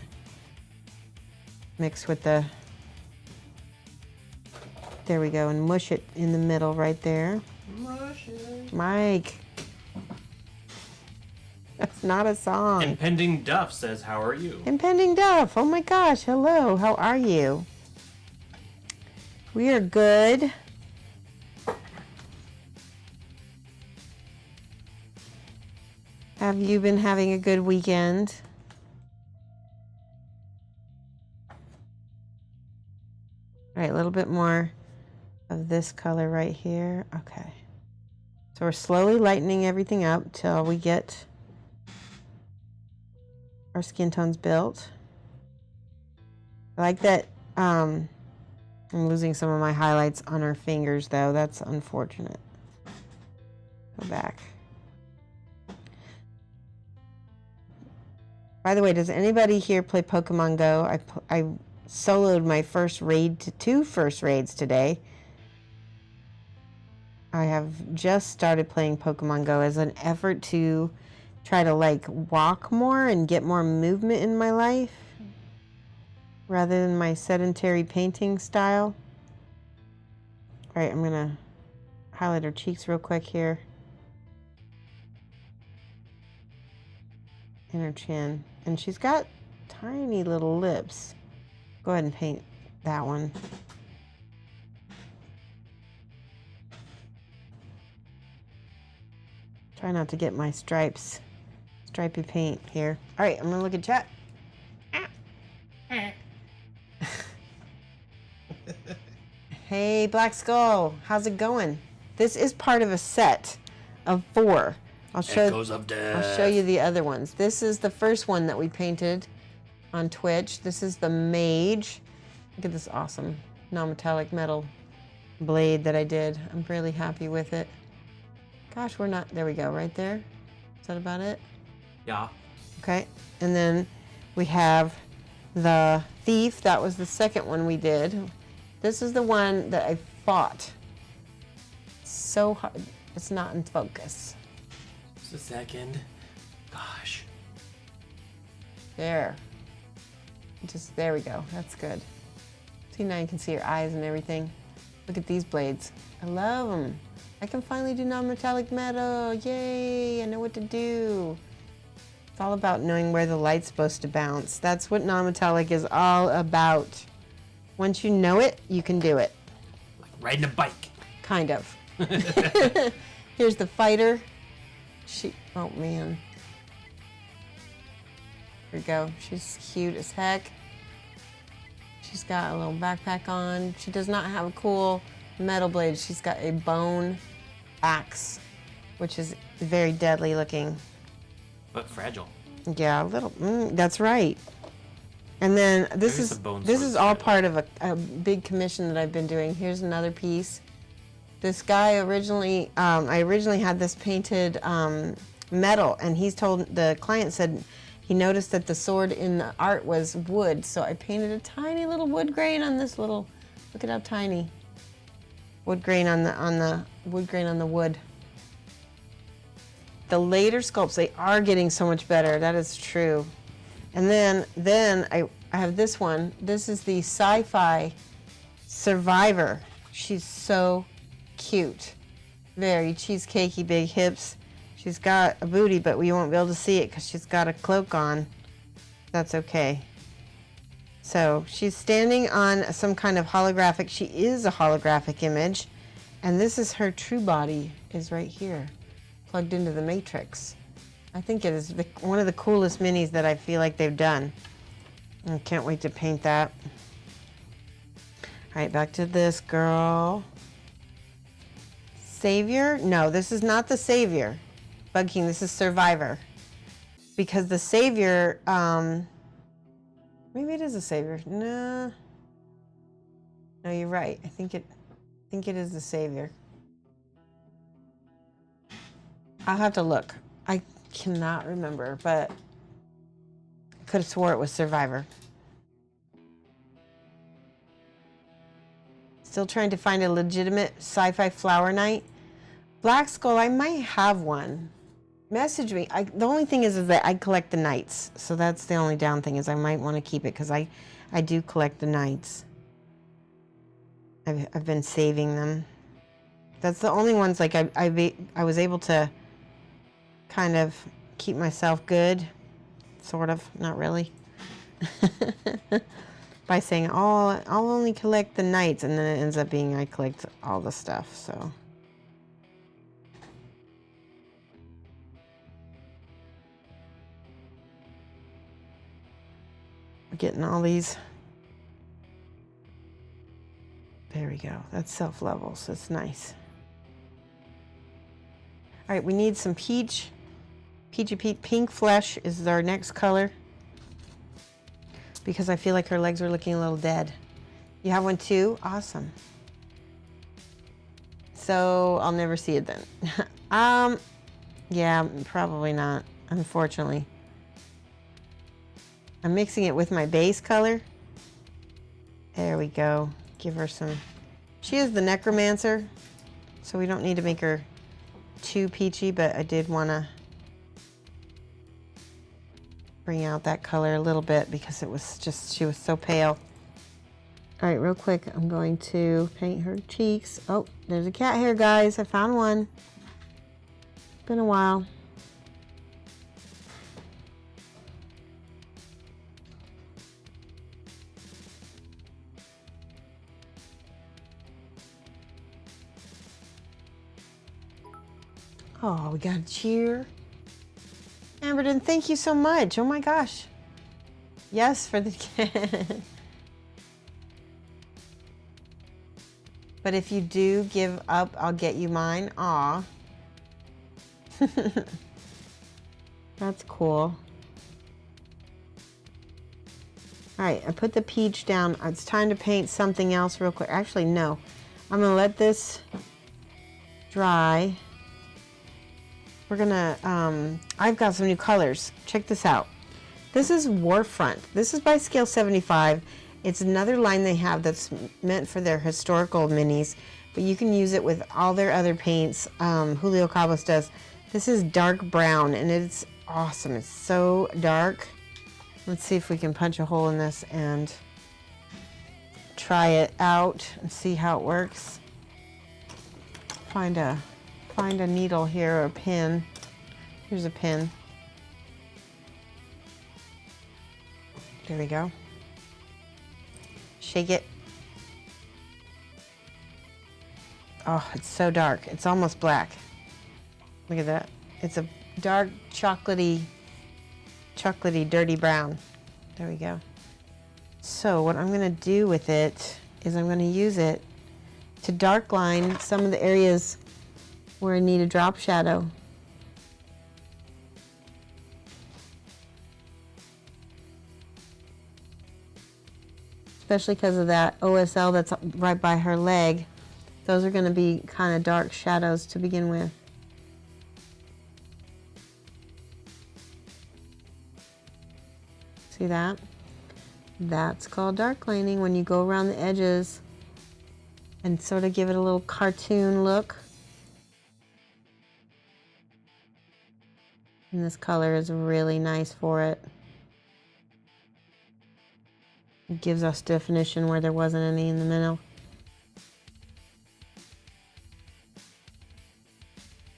mixed with the, there we go, and mush it in the middle right there.
Mush it.
Mike, that's not a song.
Impending Duff says, how are you?
Impending Duff, oh my gosh, hello, how are you? We are good. Have you been having a good weekend? All right, a little bit more of this color right here. Okay. So we're slowly lightening everything up till we get our skin tones built. I like that I'm losing some of my highlights on her fingers, though. That's unfortunate. Go back. By the way, does anybody here play Pokemon Go? I soloed my first raid to 2 first raids today. I have just started playing Pokemon Go as an effort to try to like walk more and get more movement in my life rather than my sedentary painting style. All right, I'm gonna highlight her cheeks real quick here. And her chin. And she's got tiny little lips. Go ahead and paint that one. Try not to get my stripy paint here. All right, I'm gonna look at chat. Hey, Black Skull, how's it going? This is part of a set of 4.
Echoes of Death.
I'll show you the other ones. This is the first one that we painted on Twitch. This is the Mage. Look at this awesome non-metallic metal blade that I did. I'm really happy with it. Gosh, we're not, there we go, right there. Is that about it?
Yeah.
Okay, and then we have the Thief. That was the second one we did. This is the one that I fought so hard. It's not in focus.
Just a second. Gosh.
There. Just, there we go. That's good. See, now you can see your eyes and everything. Look at these blades. I love them. I can finally do non-metallic metal. Yay, I know what to do. It's all about knowing where the light's supposed to bounce. That's what non-metallic is all about. Once you know it, you can do it.
Like riding a bike.
Kind of. Here's the fighter. Oh man. Here we go. She's cute as heck. She's got a little backpack on. She does not have a cool metal blade. She's got a bone axe, which is very deadly looking.
But fragile.
Yeah, a little. That's right. And then this is all part of a big commission that I've been doing. Here's another piece. This guy originally, I originally had this painted metal, and the client said he noticed that the sword in the art was wood, so I painted a tiny little wood grain on this little. Look at how tiny. Wood grain on the wood grain on the wood. The later sculpts, they are getting so much better. That is true. And then I have this one. This is the Sci-Fi Survivor. She's so cute. Very cheesecakey big hips. She's got a booty, but we won't be able to see it because she's got a cloak on. That's okay. So she's standing on some kind of holographic. She is a holographic image. And this is her true body is right here, plugged into the matrix. I think it is one of the coolest minis that I feel like they've done. I can't wait to paint that. All right, back to this girl. Savior? No, this is not the Savior. Bug King, this is Survivor. Because the Savior, maybe it is a Savior. No, you're right. I think it is the Savior. I'll have to look. I cannot remember, but I could have swore it was Survivor. Still trying to find a legitimate sci-fi flower knight. Black Skull, I might have one. Message me. The only thing is that I collect the knights, so that's the only down thing is I might want to keep it because I do collect the knights. I've been saving them. That's the only ones like I was able to kind of keep myself good, sort of, not really, by saying, oh, I'll only collect the knights, and then it ends up being I collect all the stuff, so. We're getting all these. There we go. That's self-level, so it's nice. All right, we need some peach. Peachy pink flesh is our next color because I feel like her legs are looking a little dead. You have one too? Awesome. So I'll never see it then. Yeah, probably not, unfortunately. I'm mixing it with my base color. There we go. Give her some. She is the necromancer, so we don't need to make her too peachy, but I did want to bring out that color a little bit because it was just, she was so pale. All right, real quick, I'm going to paint her cheeks. Oh, there's a cat hair, guys. I found one. Been a while. Oh, we got a cheer. Amberden, thank you so much. Oh my gosh. Yes, for the But if you do give up, I'll get you mine. Aw. That's cool. All right, I put the peach down. It's time to paint something else real quick. Actually, no. I'm gonna let this dry. We're gonna, I've got some new colors. Check this out. This is Warfront. This is by Scale 75. It's another line they have that's meant for their historical minis, but you can use it with all their other paints. Julio Cabos does. This is dark brown, and it's awesome. It's so dark. Let's see if we can punch a hole in this and try it out and see how it works. Find a needle here or a pin. Here's a pin. There we go. Shake it. Oh, it's so dark. It's almost black. Look at that. It's a dark chocolatey, dirty brown. There we go. So what I'm going to do with it is I'm going to use it to dark line some of the areas where I need a drop shadow. Especially because of that OSL that's right by her leg. Those are going to be kind of dark shadows to begin with. See that? That's called dark lining, when you go around the edges and sort of give it a little cartoon look. And this color is really nice for it. It gives us definition where there wasn't any in the middle.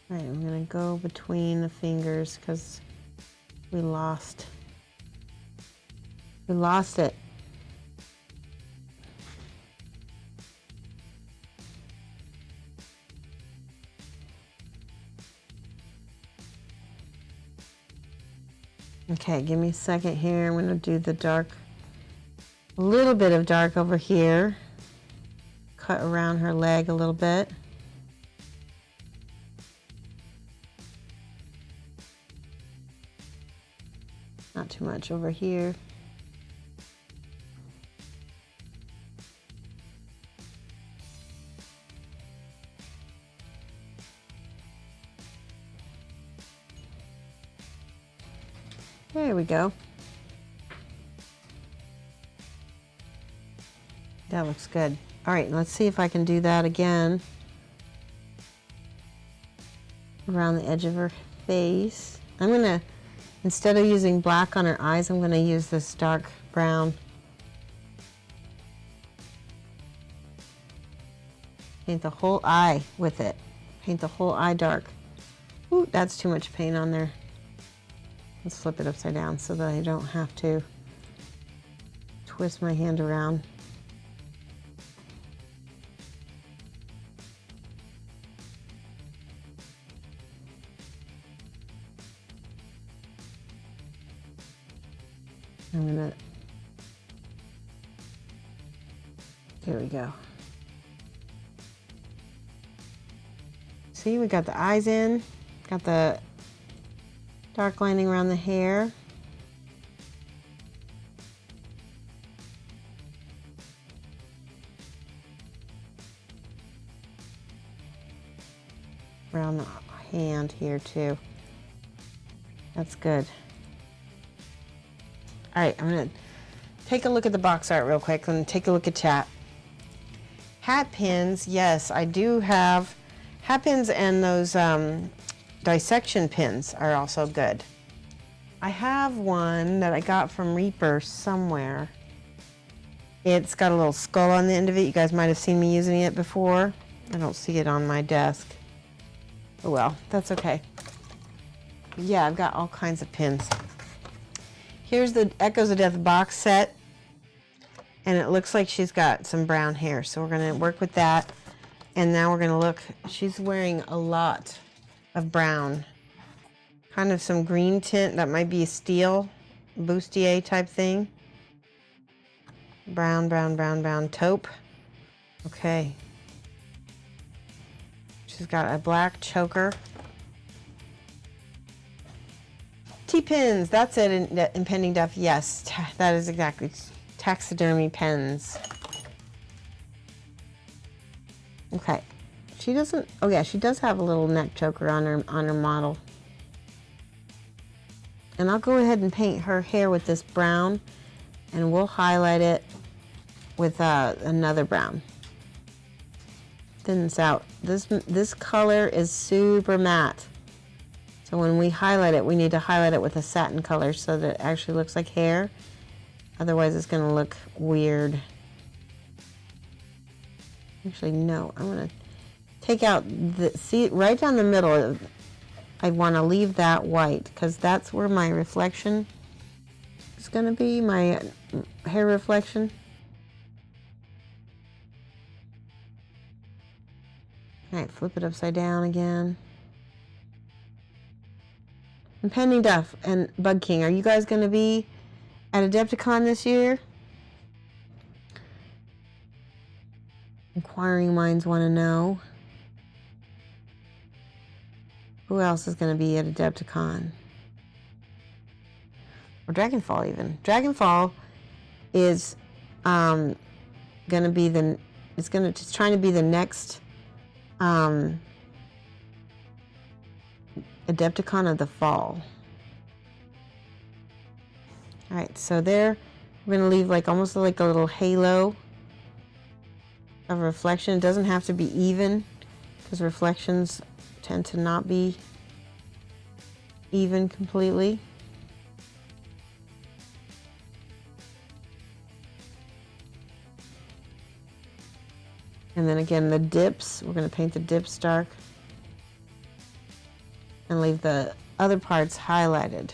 All right, I'm gonna go between the fingers because we lost it. Okay, give me a second here. I'm gonna do the dark, a little bit of dark over here. Cut around her leg a little bit. Not too much over here. There we go. That looks good. All right, let's see if I can do that again. Around the edge of her face. I'm gonna, instead of using black on her eyes, I'm gonna use this dark brown. Paint the whole eye with it. Paint the whole eye dark. Ooh, that's too much paint on there. Let's flip it upside down so that I don't have to twist my hand around. I'm gonna, there we go. See, we got the eyes in, got the dark lining around the hair. around the hand here too. That's good. All right, I'm gonna take a look at the box art real quick and take a look at chat. Hat pins, yes, I do have hat pins, and those dissection pins are also good. I have one that I got from Reaper somewhere. It's got a little skull on the end of it. You guys might have seen me using it before. I don't see it on my desk. Oh well, that's okay. Yeah, I've got all kinds of pins. Here's the Echoes of Death box set. And it looks like she's got some brown hair. So we're gonna work with that. And now we're gonna look, she's wearing a lot of brown. Kind of some green tint, that might be a steel, bustier type thing. Brown, brown, brown, brown, taupe. Okay. She's got a black choker. T-pins, that's it, impending death, yes, that is exactly, taxidermy pens. Okay, she doesn't, oh yeah, she does have a little neck choker on her model. And I'll go ahead and paint her hair with this brown, and we'll highlight it with another brown. Thin this out. This color is super matte. So when we highlight it, we need to highlight it with a satin color so that it actually looks like hair. Otherwise it's gonna look weird. Actually, no, I'm gonna take out see, right down the middle, I wanna leave that white because that's where my reflection is gonna be, my hair reflection. All right, flip it upside down again. Impending Death and Bug King, are you guys going to be at Adepticon this year? Inquiring minds want to know. Who else is going to be at Adepticon? Or Dragonfall even. Dragonfall is going to be it's trying to be the next Adepticon of the fall. All right, so there, we're gonna leave like almost like a little halo of reflection. It doesn't have to be even because reflections tend to not be even completely. And then again, the dips, we're going to paint the dips dark and leave the other parts highlighted.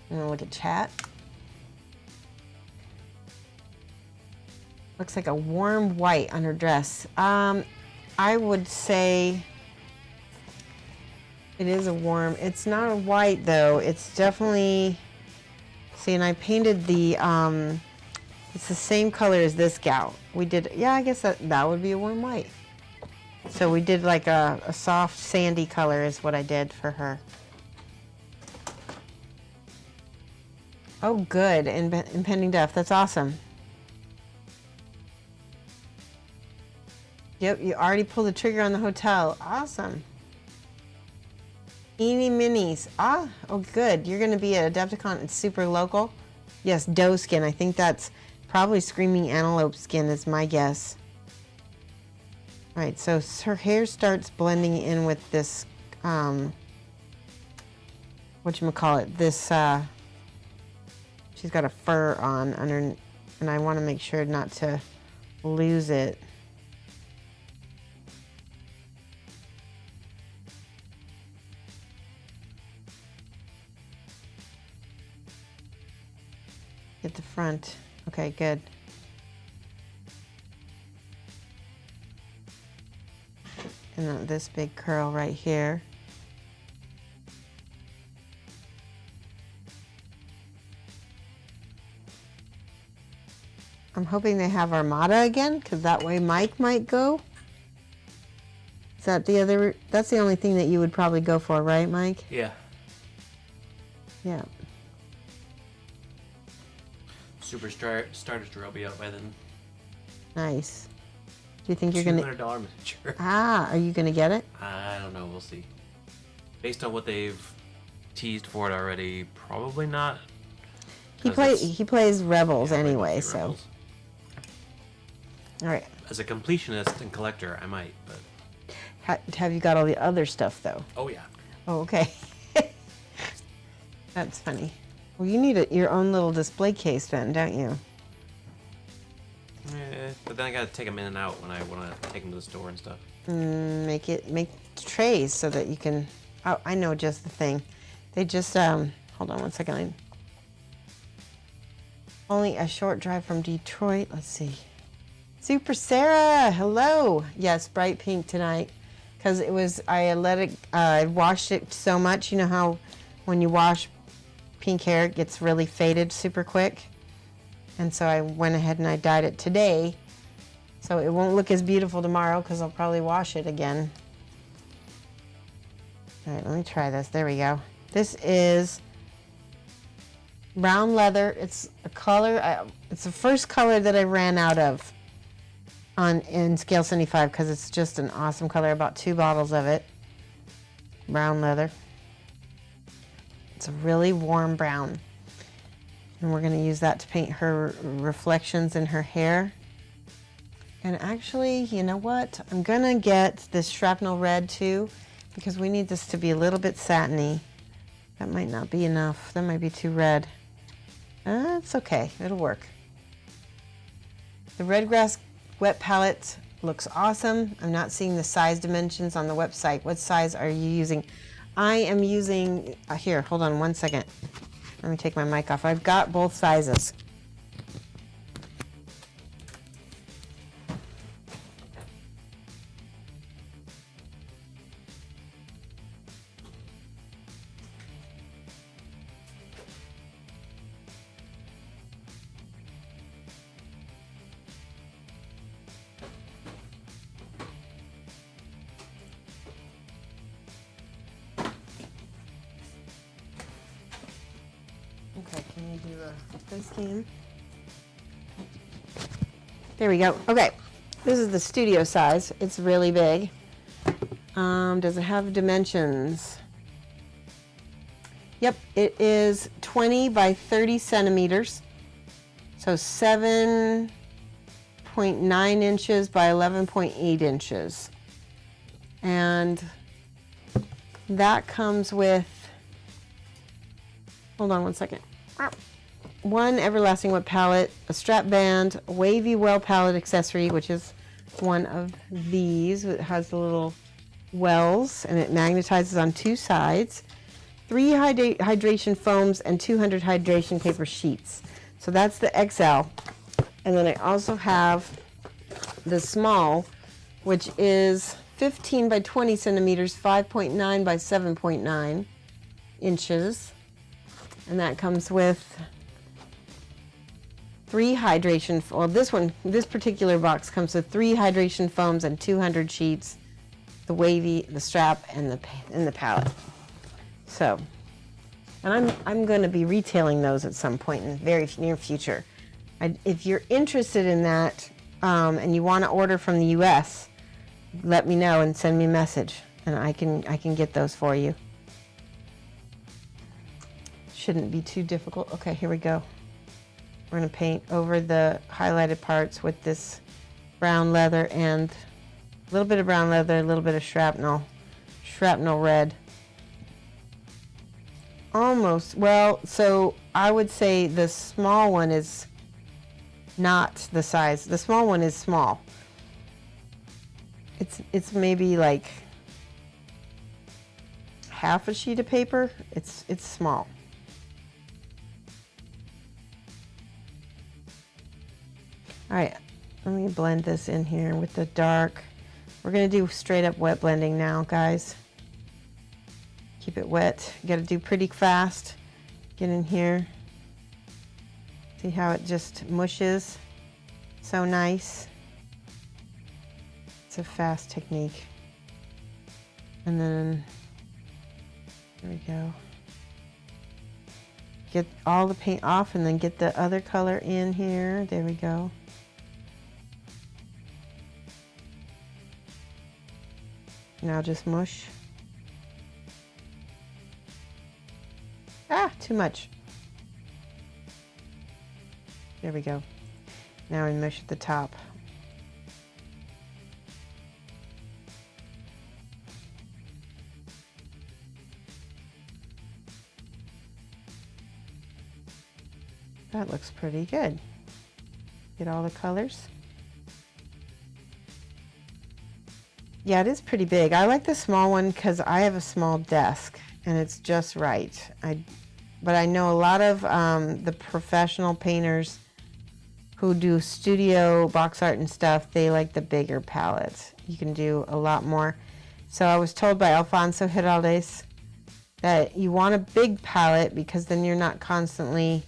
I'm going to look at chat. Looks like a warm white on her dress. I would say it is a warm, it's not a white though, it's definitely, see, and I painted the, it's the same color as this gal. We did, yeah, I guess that would be a warm white. So we did like a soft sandy color is what I did for her. Oh good, impending death, that's awesome. Yep, you already pulled the trigger on the hotel, awesome. Eeny minis. Ah, oh good. You're going to be at Adepticon. It's super local. Yes, doe skin. I think that's probably screaming antelope skin is my guess. All right, so her hair starts blending in with this, whatchamacallit, this, she's got a fur on under, and I want to make sure not to lose it. Get the front. Okay, good. And then this big curl right here. I'm hoping they have Armada again, because that way Mike might go. Is that the other, that's the only thing that you would probably go for, right, Mike?
Yeah.
Yeah.
Super Starter will be out by then.
Nice. Do you think you're gonna?
$200 miniature.
Ah, are you gonna get it?
I don't know. We'll see. Based on what they've teased for it already, probably not.
He plays Rebels
Yeah,
anyway,
Rebels.
so. All right.
As a completionist and collector, I might, but.
Have you got all the other stuff though?
Oh yeah.
Oh, okay. That's funny. Well, you need your own little display case then, don't you?
But then I gotta take them in and out when I want to take them to the store and stuff.
Make trays so that you can. Oh, I know just the thing. They just hold on one second. Only a short drive from Detroit. Let's see. Super Sarah, hello. Yes, bright pink tonight, because it was. I washed it so much. You know how when you wash pink hair, it gets really faded super quick. And so I went ahead and I dyed it today. So it won't look as beautiful tomorrow because I'll probably wash it again. All right, let me try this. There we go. This is brown leather. It's a color. It's the first color that I ran out of in scale 75 because it's just an awesome color. I bought 2 bottles of it. Brown leather. It's a really warm brown. And we're going to use that to paint her reflections in her hair. And actually, you know what? I'm going to get this shrapnel red too, because we need this to be a little bit satiny. That might not be enough. That might be too red. It's okay. It'll work. The red grass wet palette looks awesome. I'm not seeing the size dimensions on the website. What size are you using? I am using, here, hold on one second. Let me take my mic off. I've got both sizes. Okay, can you do a face cam? There we go. Okay, this is the studio size. It's really big. Does it have dimensions? Yep, it is 20 by 30 centimeters. So 7.9 inches by 11.8 inches. And that comes with, hold on one second. 1 everlasting wet palette, a strap band, a wavy well palette accessory, which is one of these. It has the little wells and it magnetizes on 2 sides. 3 hydration foams and 200 hydration paper sheets. So that's the XL. And then I also have the small, which is 15 by 20 centimeters, 5.9 by 7.9 inches. And that comes with 3 hydration, well this particular box comes with 3 hydration foams and 200 sheets, the wavy, the strap, and the palette. So, and I'm going to be retailing those at some point in the very near future. If you're interested in that and you want to order from the U.S., let me know and send me a message, and I can get those for you. Shouldn't be too difficult. Okay, here we go. We're going to paint over the highlighted parts with this brown leather and a little bit of brown leather, a little bit of shrapnel red. Almost, well, so I would say the small one is not the size. The small one is small. It's maybe like half a sheet of paper. It's small. All right, let me blend this in here with the dark. We're gonna do straight up wet blending now, guys. Keep it wet. You gotta do pretty fast. Get in here. See how it just mushes? So nice. It's a fast technique. And then, there we go. get all the paint off and then get the other color in here. There we go. Now just mush. Ah, too much. There we go. Now we mush at the top. That looks pretty good. Get all the colors. Yeah, it is pretty big. I like the small one because I have a small desk and it's just right. But I know a lot of the professional painters who do studio box art and stuff, they like the bigger palettes. You can do a lot more. So I was told by Alfonso Heraldes that you want a big palette because then you're not constantly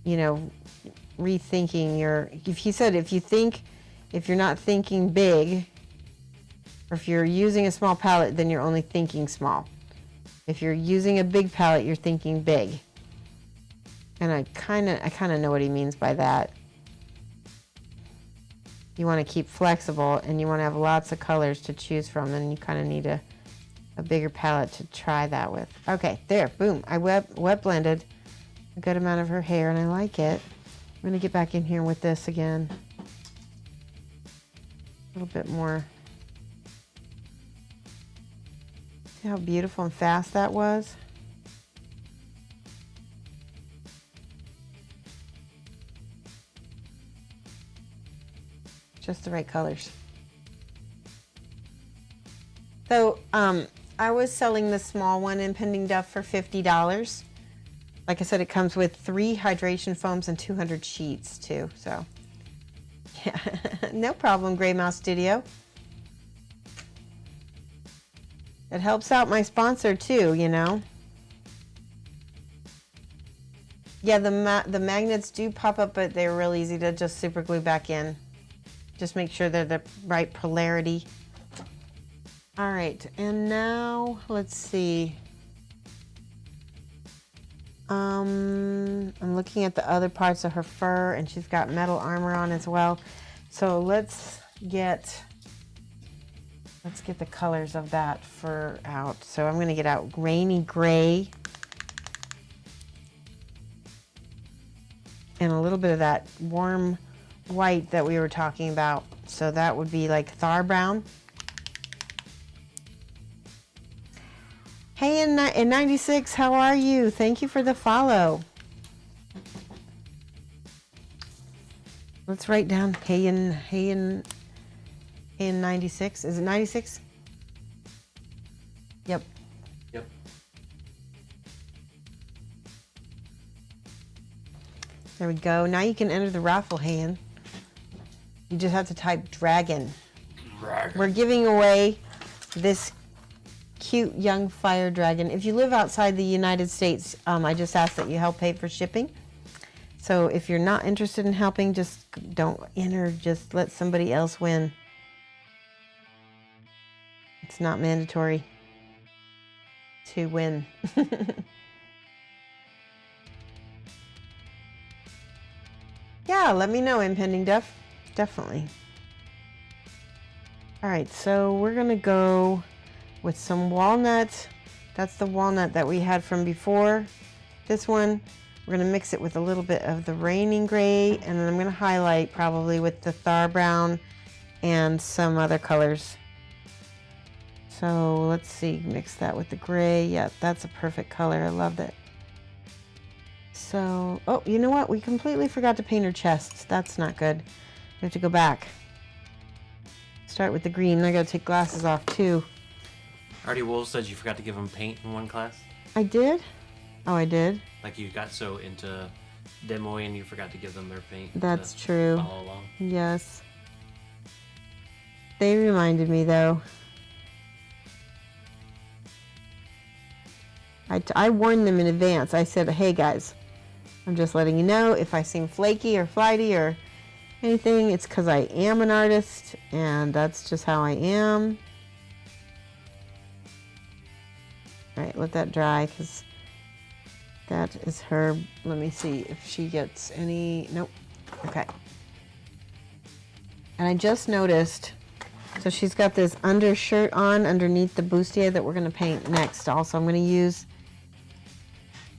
you know, rethinking your, he said if you're not thinking big, or if you're using a small palette, then you're only thinking small. If you're using a big palette, you're thinking big. And I kind of know what he means by that. You want to keep flexible and you want to have lots of colors to choose from, and you kind of need a bigger palette to try that with. Okay, there, boom. I wet blended a good amount of her hair and I like it. I'm going to get back in here with this again. A little bit more. See how beautiful and fast that was? Just the right colors. So I was selling the small one in Pending Duff for $50. Like I said, it comes with 3 hydration foams and 200 sheets too. So yeah, no problem, Gray Mouse Studio. It helps out my sponsor too, you know. Yeah, the magnets do pop up, but they're real easy to just super glue back in. Just make sure they're the right polarity. All right, and now let's see. I'm looking at the other parts of her fur, and she's got metal armor on as well. So let's get the colors of that fur out. So I'm going to get out rainy gray and a little bit of that warm white that we were talking about. So that would be like Thar brown. Hey, in 96, how are you? Thank you for the follow. Let's write down hey in 96. Is it 96? Yep.
Yep.
There we go. Now you can enter the raffle, Hayen. You just have to type dragon. We're giving away this cute young fire dragon. If you live outside the United States, I just ask that you help pay for shipping. So if you're not interested in helping, just don't enter. Just let somebody else win. It's not mandatory to win. Yeah, let me know, Impending Duff. Definitely. All right, so we're gonna go with some walnut. That's the walnut that we had from before. This one, we're gonna mix it with a little bit of the raining gray, and then I'm gonna highlight probably with the Thar brown and some other colors. So let's see, mix that with the gray. Yeah, that's a perfect color. I love that. So, oh, you know what? We completely forgot to paint her chest. That's not good. We have to go back. Start with the green. I gotta take glasses off too.
Artie Wolf said you forgot to give them paint in one class.
I did? Oh, I did?
Like you got so into demoing, you forgot to give them their paint.
That's true.
Follow along.
Yes. They reminded me though. I warned them in advance. I said, hey guys, I'm just letting you know if I seem flaky or flighty or anything, it's because I am an artist and that's just how I am. All right, let that dry because That is her. Let me see if she gets any. Nope. Okay. And I just noticed, so she's got this undershirt on underneath the bustier that we're going to paint next. Also, I'm going to use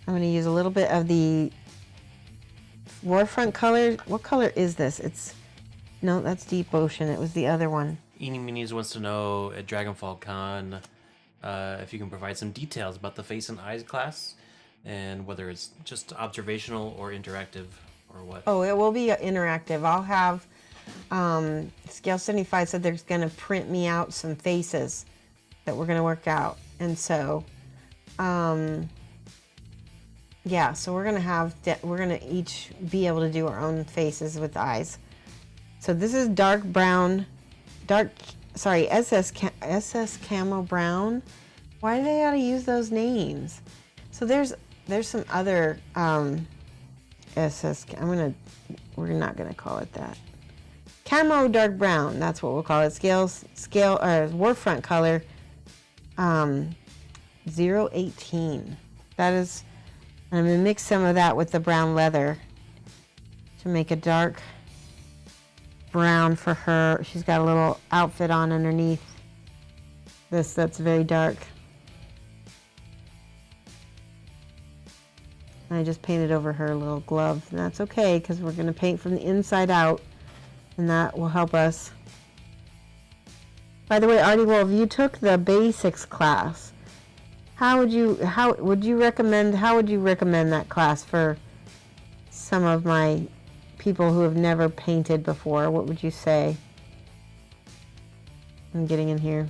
a little bit of the Warfront color. What color is this? No, that's Deep Ocean. It was the other one.
Eeny Meenies wants to know at Dragonfall Con if you can provide some details about the Face and Eyes class and whether it's just observational or interactive or what.
Oh, it will be interactive. I'll have Scale 75 said they're going to print me out some faces that we're going to work out. And so, yeah, so we're going to each be able to do our own faces with eyes. So this is dark brown, SS Camo Brown. Why do they gotta use those names? So there's some other SS. We're not gonna call it that. Camo Dark Brown. That's what we'll call it. Scale Warfront color 018. That is. I'm gonna mix some of that with the brown leather to make a dark brown for her. She's got a little outfit on underneath this that's very dark. And I just painted over her little glove. And that's okay because we're going to paint from the inside out and that will help us. By the way, Artie Wolf, you took the basics class. How would you recommend that class for some of my people who have never painted before? What would you say? I'm getting in here.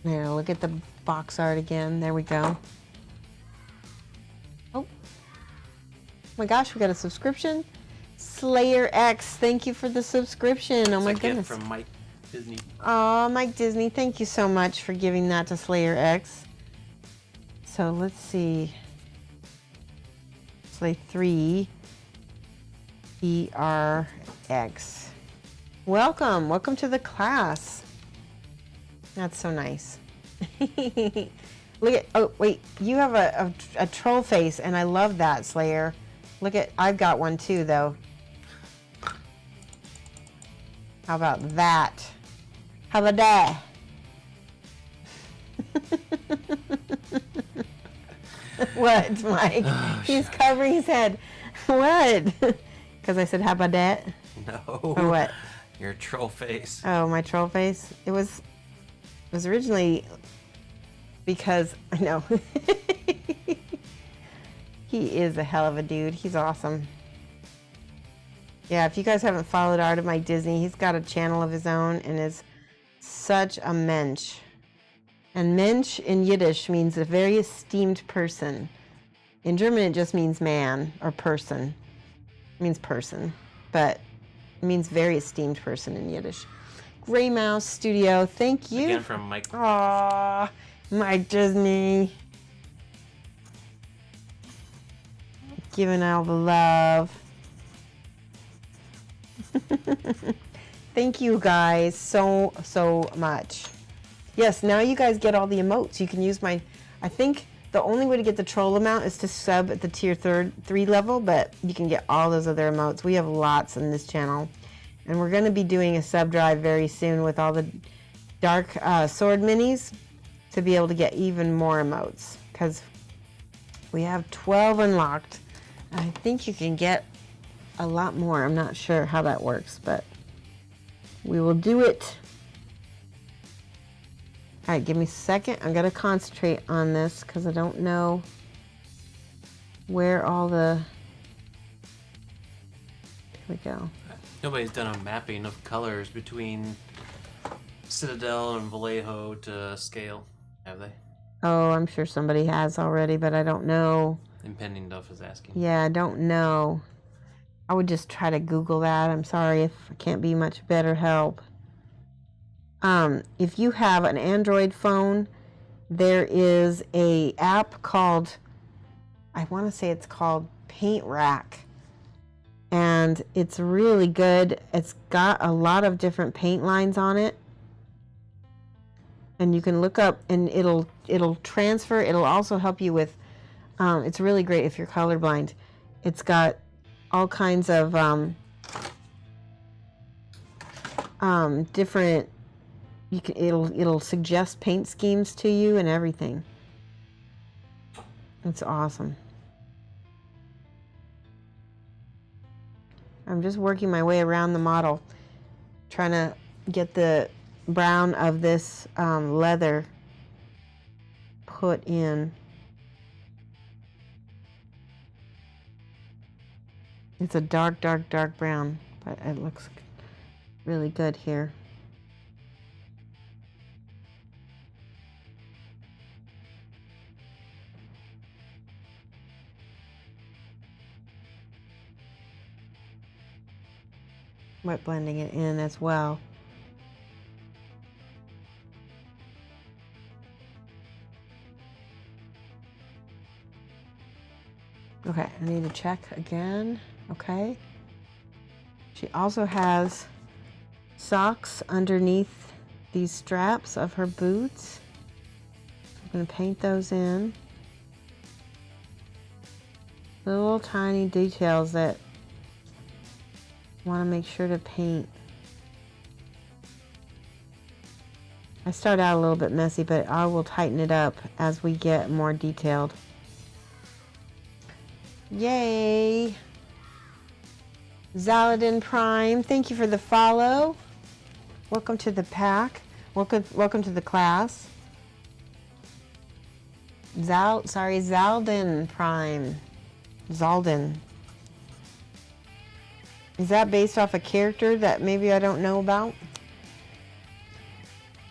There, look at the box art again. There we go. Oh my gosh, we got a subscription. Slayer X, thank you for the subscription. Oh my goodness.
From Mike Disney.
Oh, Mike Disney, thank you so much for giving that to Slayer X. So let's see. Slay 3 ERX. Welcome to the class. That's so nice. Look at, oh wait, you have a troll face and I love that, Slayer. Look at, I've got one too though. How about that? How about that? What, Mike?
Oh,
he's covering his head. What? Because I said, how about that?
No.
Or what?
Your troll face.
Oh, my troll face? It was originally because, I know. He is a hell of a dude. He's awesome. Yeah, if you guys haven't followed Art of Mike Disney, he's got a channel of his own and is such a mensch. And mensch in Yiddish means a very esteemed person. In German, it just means man or person. It means person, but it means very esteemed person in Yiddish. Gray Mouse Studio, thank you.
Again from Mike.
Aww, Mike Disney. Giving all the love. Thank you guys so much. Yes, now you guys get all the emotes. You can use I think the only way to get the troll amount is to sub at the tier 3 level, but you can get all those other emotes. We have lots on this channel. And we're going to be doing a sub drive very soon with all the dark sword minis to be able to get even more emotes. Because we have 12 unlocked. I think you can get a lot more. I'm not sure how that works, but we will do it. All right, give me a second. I'm going to concentrate on this because I don't know where all the... Here we go.
Nobody's done a mapping of colors between Citadel and Vallejo to scale, have they?
Oh, I'm sure somebody has already, but I don't know.
Impending Duff is asking.
Yeah, I don't know. I would just try to Google that. I'm sorry if I can't be much better help. If you have an Android phone, there is a app called, I want to say it's called Paint Rack. and it's really good. It's got a lot of different paint lines on it, and you can look up and it'll transfer. It'll also help you with it's really great if you're colorblind. It's got all kinds of different, it'll suggest paint schemes to you and everything. It's awesome. I'm just working my way around the model, trying to get the brown of this leather put in. It's a dark, dark, dark brown, but it looks really good here. Wet blending it in as well. Okay, I need to check again. Okay. She also has socks underneath these straps of her boots. I'm going to paint those in. Little tiny details that I want to make sure to paint. I start out a little bit messy, but I will tighten it up as we get more detailed. Yay! Zaladin Prime, thank you for the follow. Welcome to the pack. Welcome to the class. Zaldin Prime. Zaldin. Is that based off a character that maybe I don't know about?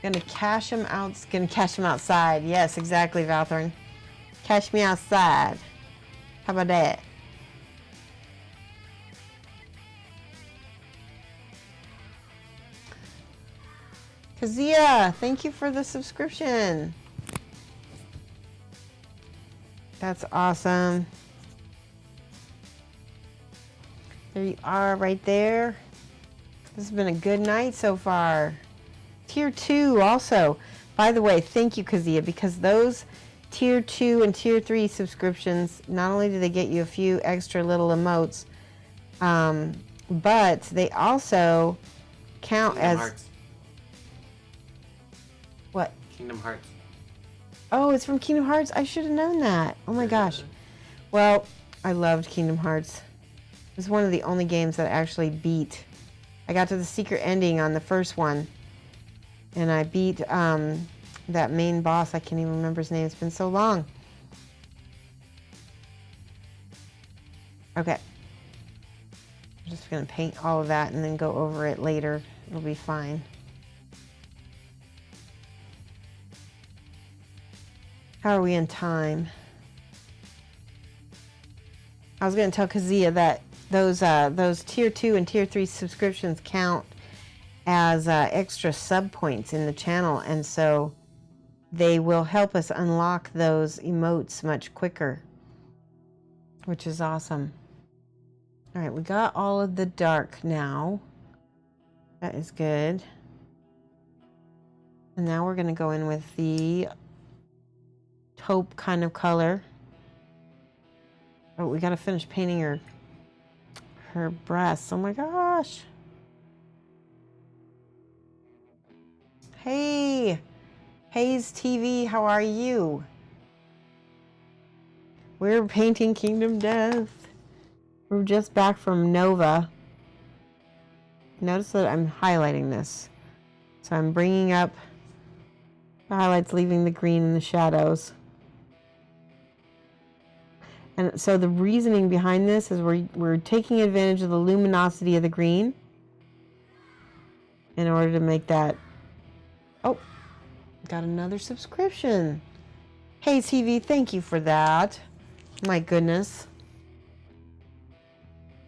Gonna cash him out. Gonna cash him outside. Yes, exactly, Valthorn. Cash me outside. How about that? Kazia, thank you for the subscription. That's awesome. There you are right there. This has been a good night so far. Tier 2 also. By the way, thank you, Kazia, because those Tier 2 and Tier 3 subscriptions, not only do they get you a few extra little emotes, but they also count
Kingdom
as...
Hearts.
What?
Kingdom Hearts.
Oh, it's from Kingdom Hearts? I should have known that. Oh my gosh. Well, I loved Kingdom Hearts. It was one of the only games that I actually beat. I got to the secret ending on the first one, and I beat that main boss. I can't even remember his name. It's been so long. Okay. I'm just going to paint all of that and then go over it later. It'll be fine. How are we in time? I was going to tell Kazia that those Tier 2 and Tier 3 subscriptions count as extra sub points in the channel, and so they will help us unlock those emotes much quicker, which is awesome. All right, we got all of the dark now. That is good. And now we're going to go in with the taupe kind of color. Oh, we got to finish painting her breasts. Oh my gosh. Hey, Hayes TV, how are you? We're painting Kingdom Death. We're just back from Nova. Notice that I'm highlighting this. So I'm bringing up the highlights, leaving the green in the shadows. And so the reasoning behind this is we're taking advantage of the luminosity of the green in order to make that. Oh, got another subscription. Hey TV, thank you for that. My goodness.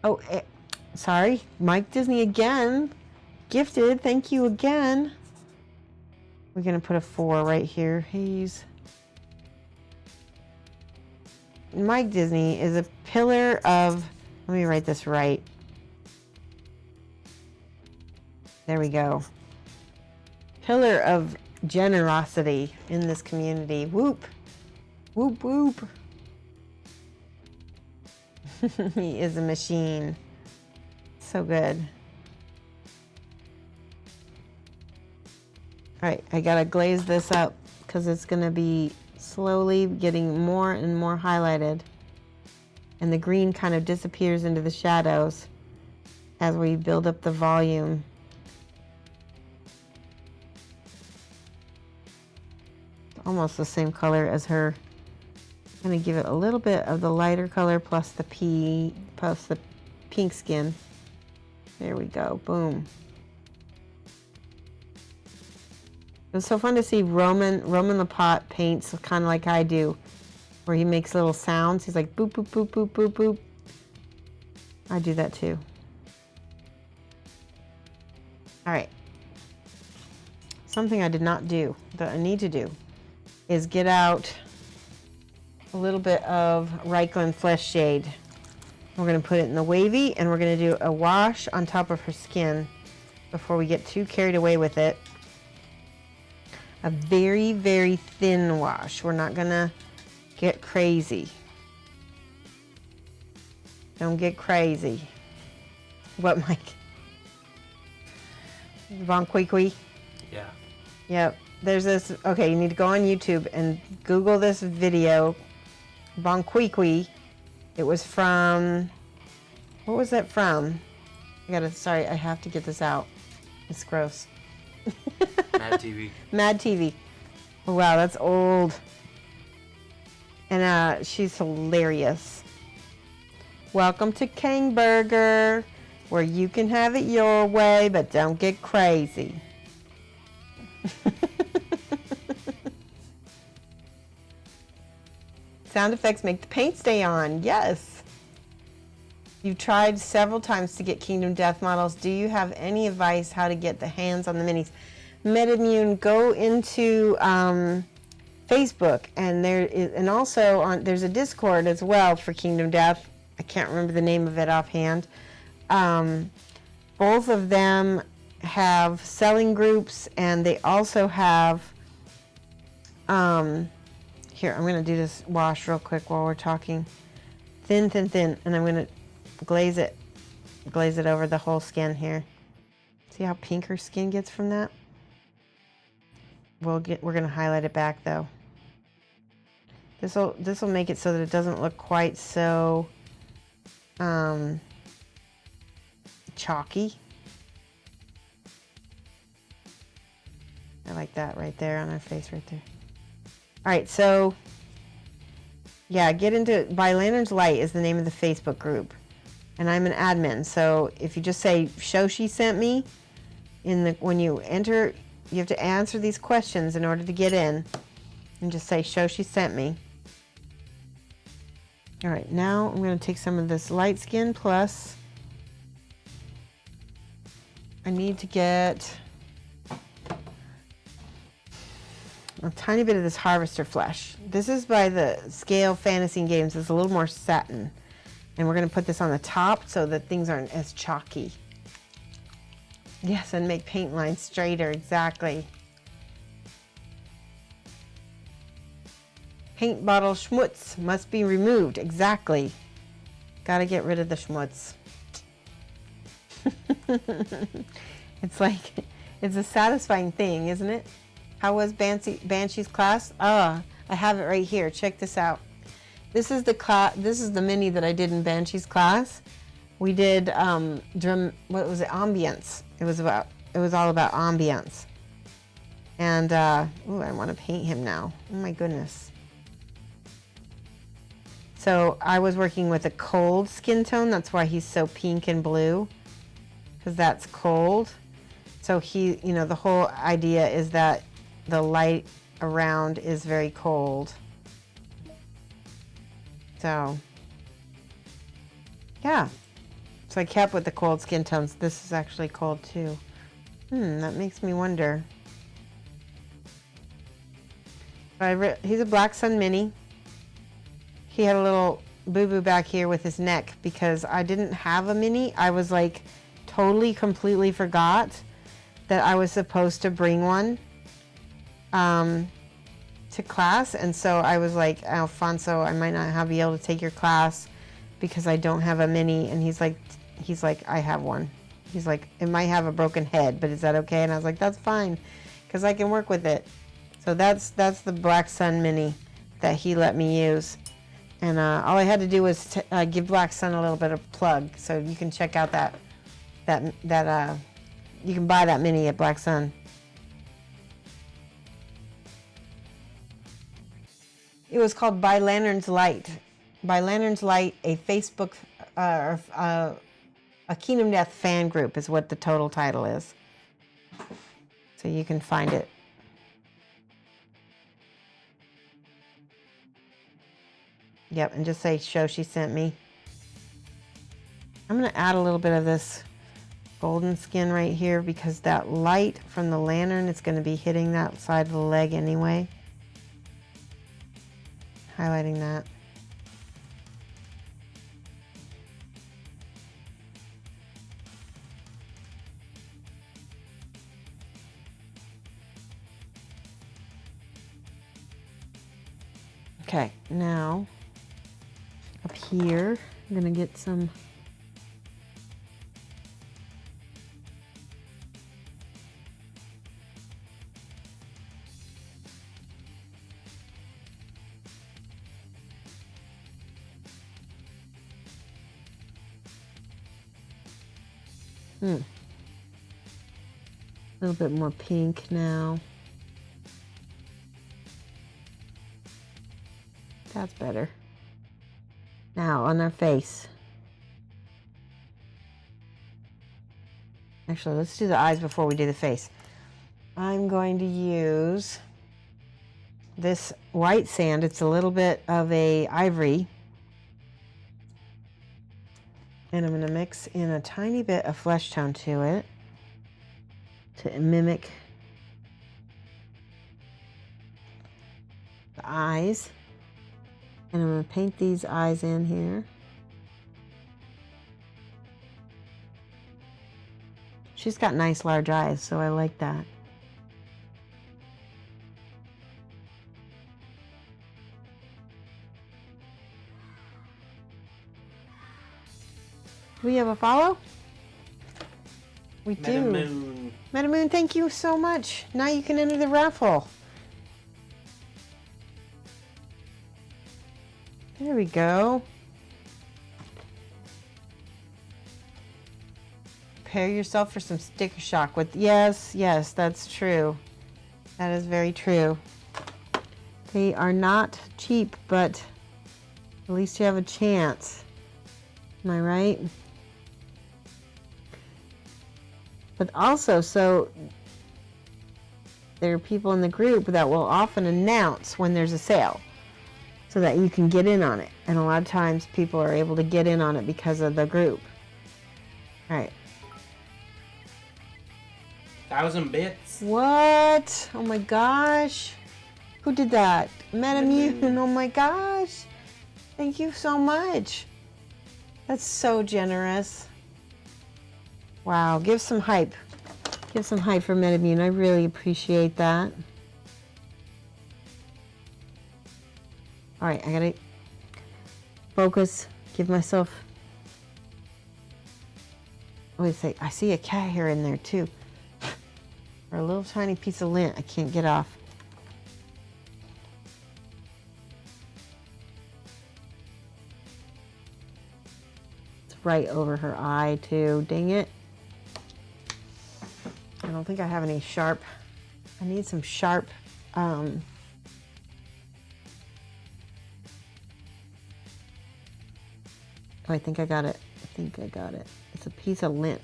Oh, sorry, Mike Disney again. Gifted, thank you again. We're gonna put a 4 right here. He's Mike Disney is a pillar of, let me write this right. There we go. Pillar of generosity in this community. Whoop. Whoop, whoop. He is a machine. So good. Alright, I gotta glaze this up because it's gonna be slowly getting more and more highlighted. And the green kind of disappears into the shadows as we build up the volume. Almost the same color as her. I'm gonna give it a little bit of the lighter color plus the pink skin. There we go, boom. It was so fun to see Roman Lapot paints kind of like I do, where he makes little sounds. He's like boop, boop, boop, boop, boop, boop. I do that too. All right. Something I did not do that I need to do is get out a little bit of Reikland Flesh Shade. We're going to put it in the wavy, and we're going to do a wash on top of her skin before we get too carried away with it. A very, very thin wash. We're not going to get crazy. Don't get crazy. What, Mike? Von Queequee?
Yeah.
Yep. There's this, okay, you need to go on YouTube and Google this video, Bon Queequee. It was from, what was that from? Sorry, I have to get this out. It's gross.
Mad TV.
Mad TV. Oh, wow, that's old. And she's hilarious. Welcome to King Burger, where you can have it your way, but don't get crazy. Sound effects make the paint stay on. Yes. You've tried several times to get Kingdom Death models. Do you have any advice how to get the hands on the minis? MetaMune, go into Facebook, and there's a Discord as well for Kingdom Death. I can't remember the name of it offhand. Both of them have selling groups, and they also have here, I'm going to do this wash real quick while we're talking. Thin, thin, thin, and I'm going to glaze it over the whole skin here. See how pink her skin gets from that? We're going to highlight it back though. This will make it so that it doesn't look quite so chalky. I like that right there on her face right there. All right, so yeah, get into By Lantern's Light is the name of the Facebook group, and I'm an admin. So if you just say Shoshie sent me, when you enter, you have to answer these questions in order to get in, and just say Shoshie sent me. All right, now I'm going to take some of this light skin plus I need to get a tiny bit of this harvester flesh. This is by the Scale Fantasy Games. It's a little more satin. And we're going to put this on the top so that things aren't as chalky. Yes, and make paint lines straighter, exactly. Paint bottle schmutz must be removed, exactly. Gotta get rid of the schmutz. It's a satisfying thing, isn't it? How was Banshee's class? I have it right here. Check this out. This is the mini that I did in Banshee's class. We did what was it? Ambience. It was all about ambience. And ooh, I want to paint him now. Oh my goodness. So I was working with a cold skin tone. That's why he's so pink and blue, because that's cold. So the whole idea is that the light around is very cold. So, yeah. So I kept with the cold skin tones. This is actually cold too. That makes me wonder. He's a Black Sun Mini. He had a little boo-boo back here with his neck because I didn't have a mini. I was like totally, completely forgot that I was supposed to bring one to class, and so I was like, Alfonso, I might not be able to take your class because I don't have a mini. And he's like, I have one. He's like, it might have a broken head, but is that okay? And I was like, that's fine, because I can work with it. So that's the Black Sun mini that he let me use. And all I had to do was give Black Sun a little bit of plug. So you can check out that you can buy that mini at Black Sun. It was called By Lantern's Light. By Lantern's Light, a Facebook, a Kingdom Death fan group is what the total title is. So you can find it. Yep, and just say Shoshie sent me. I'm going to add a little bit of this golden skin right here because that light from the lantern is going to be hitting that side of the leg anyway. Highlighting that. Okay, now up here, I'm gonna get some a little bit more pink now. That's better. Now on their face. Actually, let's do the eyes before we do the face. I'm going to use this white sand. It's a little bit of a ivory. And I'm going to mix in a tiny bit of flesh tone to it to mimic the eyes. And I'm going to paint these eyes in here. She's got nice large eyes, so I like that. Do we have a follow? We do.
Metamoon.
Metamoon, thank you so much. Now you can enter the raffle. There we go. Prepare yourself for some sticker shock with, yes, that's true. That is very true. They are not cheap, but at least you have a chance. Am I right? But also, so there are people in the group that will often announce when there's a sale so that you can get in on it. And a lot of times people are able to get in on it because of the group. All right.
1,000 bits.
What? Oh my gosh. Who did that? Metamutant. Oh my gosh. Thank you so much. That's so generous. Wow. Give some hype. Give some hype for Metamutant. I really appreciate that. All right. I gotta focus. Give myself. Wait a sec. I see a cat hair in there too. Or a little tiny piece of lint I can't get off. It's right over her eye too. Dang it. I don't think I have any sharp. I need some sharp. Oh, I think I got it. I think I got it. It's a piece of lint.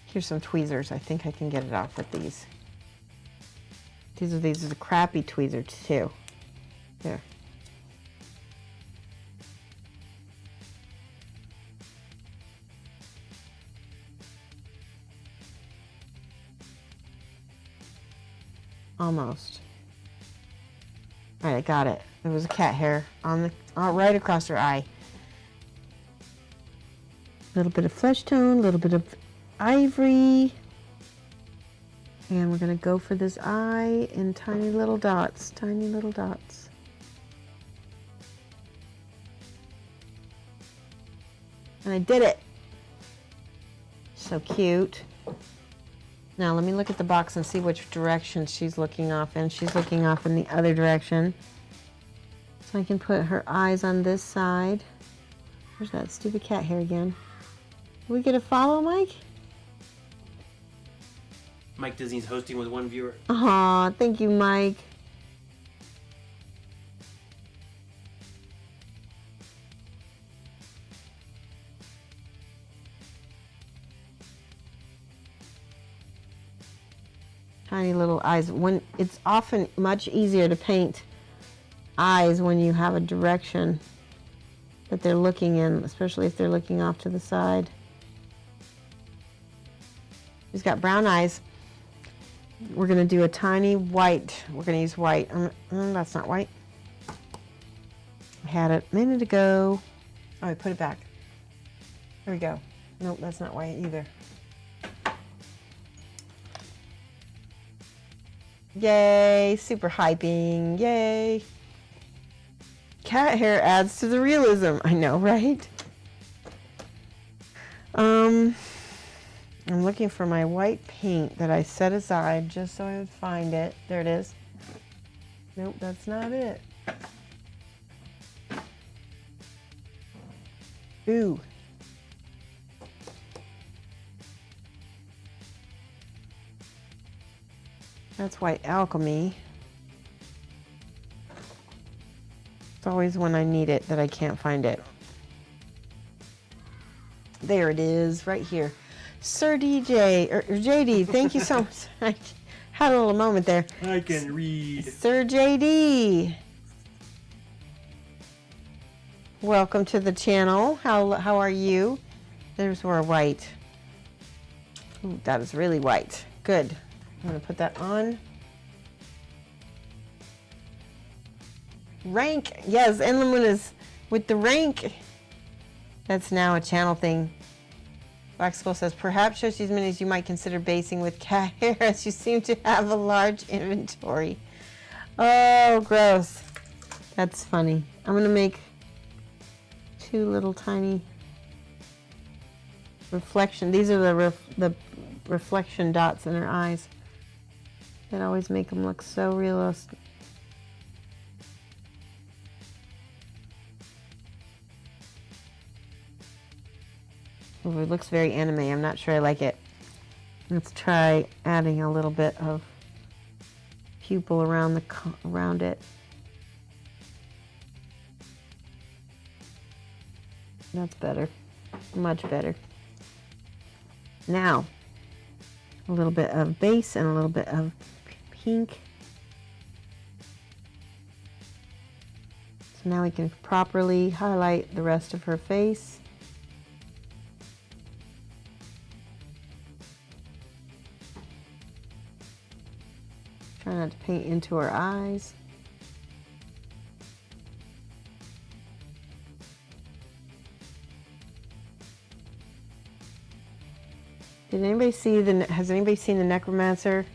Here's some tweezers. I think I can get it off with these. These are the crappy tweezers too. There. Almost. All right, I got it. There was a cat hair on the right across her eye. A little bit of flesh tone, a little bit of ivory. And we're going to go for this eye in tiny little dots, tiny little dots. And I did it. So cute. Now let me look at the box and see which direction she's looking off in. She's looking off in the other direction. So I can put her eyes on this side. Where's that stupid cat hair again? Did we get a follow, Mike?
Mike Disney's hosting with one viewer.
Aw, thank you, Mike. Tiny little eyes. When it's often much easier to paint eyes when you have a direction that they're looking in, especially if they're looking off to the side. She's got brown eyes. We're going to do a tiny white. We're going to use white. That's not white. I had it a minute ago. Oh, I put it back. There we go. Nope, that's not white either. Yay, super hyping, yay. Cat hair adds to the realism. I know, right? I'm looking for my white paint that I set aside just so I would find it. There it is. Nope, that's not it. Ooh. That's white alchemy. It's always when I need it that I can't find it. There it is, right here. Sir DJ, or JD, thank you so much. I had a little moment there.
I can read.
Sir JD. Welcome to the channel. How are you? There's more white. Ooh, that is really white. Good. I'm going to put that on. Rank. Yes, Enlamun is with the rank. That's now a channel thing. Black Skull says, perhaps Shoshie's minis you might consider basing with cat hair as you seem to have a large inventory. Oh, gross. That's funny. I'm going to make two little tiny reflection. These are the reflection dots in her eyes. That always make them look so realistic. Ooh, it looks very anime. I'm not sure I like it. Let's try adding a little bit of pupil around it. That's better. Much better. Now, a little bit of base and a little bit of pink. So now we can properly highlight the rest of her face. Try not to paint into her eyes. Has anybody seen the necromancer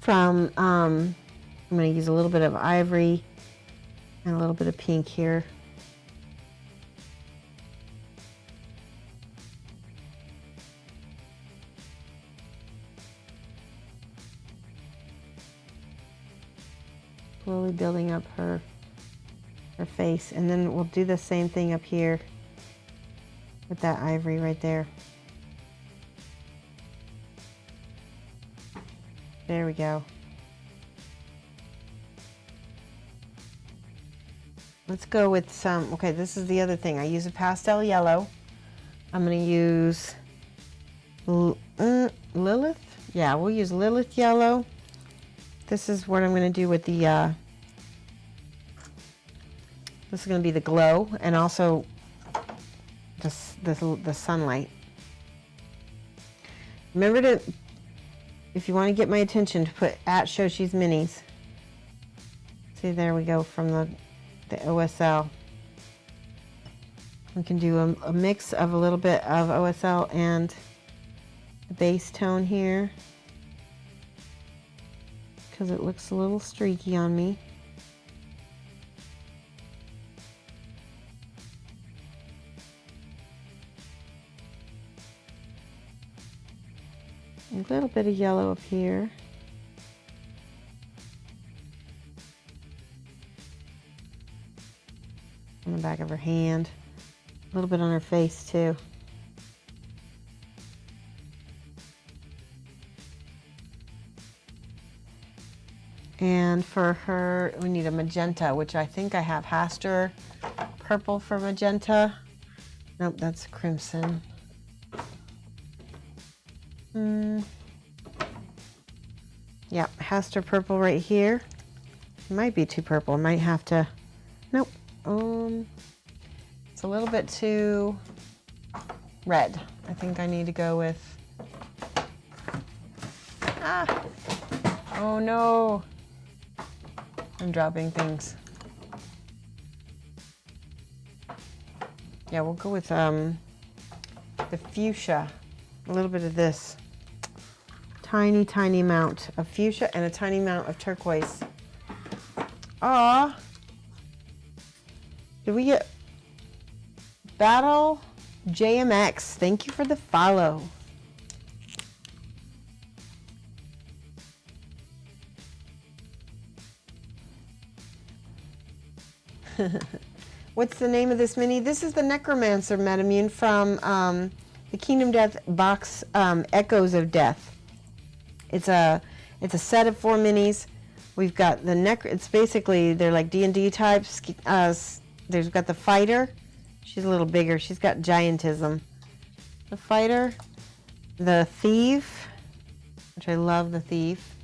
from, I'm going to use a little bit of ivory and a little bit of pink here. Slowly building up her face, and then we'll do the same thing up here with that ivory right there. There we go. Let's go with some, okay, this is the other thing. I use a pastel yellow. I'm going to use Lilith. Yeah, we'll use Lilith yellow. This is what I'm going to do with the, this is going to be the glow and also the sunlight. Remember to, if you want to get my attention, to put at Shoshie's Minis. See, there we go from the OSL. We can do a mix of a little bit of OSL and the base tone here because it looks a little streaky on me. A little bit of yellow up here. On the back of her hand. A little bit on her face too. And for her, we need a magenta, which I think I have Haster purple for magenta. Nope, that's crimson. Yeah, Haster purple right here. It might be too purple. I might have to. Nope. It's a little bit too red. I think I need to go with. Ah! Oh no! I'm dropping things. Yeah, we'll go with the fuchsia. A little bit of this. Tiny, tiny amount of fuchsia and a tiny amount of turquoise. Ah! Did we get Battle JMX? Thank you for the follow. What's the name of this mini? This is the Necromancer Metamune from the Kingdom Death box, Echoes of Death. It's a set of 4 minis. We've got the it's basically, they're like D&D types. There's got the fighter. She's a little bigger. She's got giantism. The fighter, the thief, which I love the thief,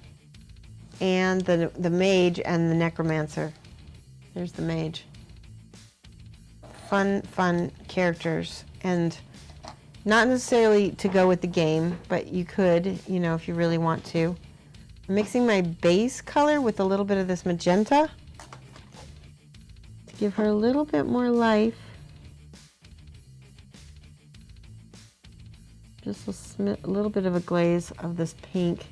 and the mage and the necromancer. There's the mage. Fun characters, and not necessarily to go with the game, but you could, you know, if you really want to. I'm mixing my base color with a little bit of this magenta to give her a little bit more life. Just a little bit of a glaze of this pink.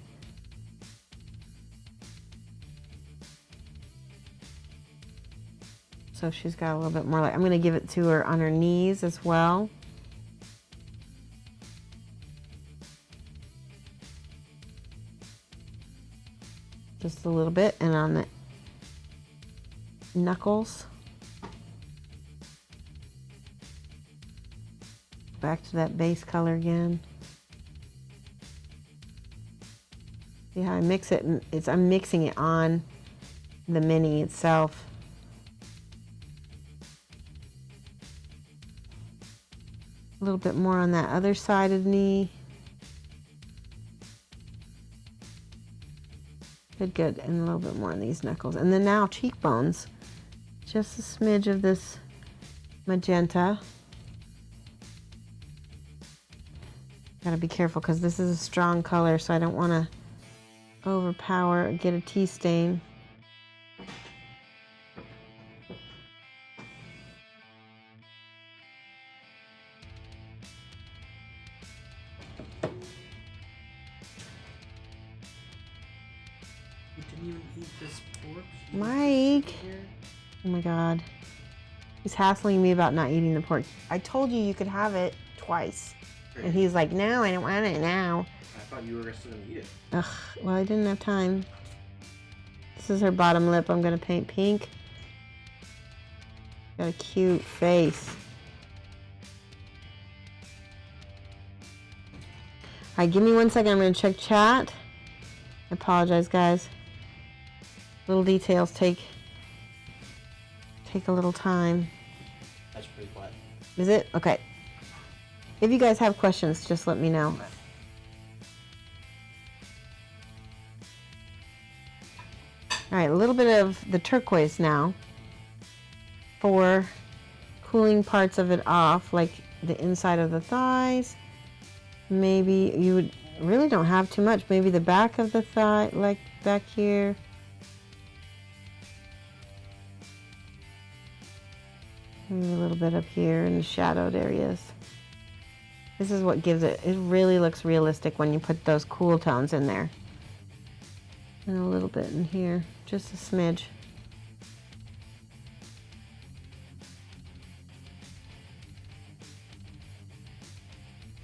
So she's got a little bit more light. I'm going to give it to her on her knees as well. Just a little bit, and on the knuckles. Back to that base color again. See how I mix it? I'm mixing it on the mini itself. A little bit more on that other side of the knee. Good, and a little bit more on these knuckles. And then now cheekbones. Just a smidge of this magenta. Gotta be careful because this is a strong color, so I don't want to overpower or get a tea stain.
Didn't even eat this pork?
Mike! Oh my god. He's hassling me about not eating the pork. I told you you could have it twice. And he's like, no, I don't want it now.
I thought you were still gonna eat it.
Ugh, well, I didn't have time. This is her bottom lip. I'm gonna paint pink. Got a cute face. All right, give me 1 second. I'm gonna check chat. I apologize, guys. Little details take a little time.
That's pretty quiet.
Is it? Okay. If you guys have questions, just let me know. All right, a little bit of the turquoise now for cooling parts of it off, like the inside of the thighs. Maybe you really don't have too much. Maybe the back of the thigh, like back here. Maybe a little bit up here in the shadowed areas. This is what gives it, it really looks realistic when you put those cool tones in there. And a little bit in here, just a smidge.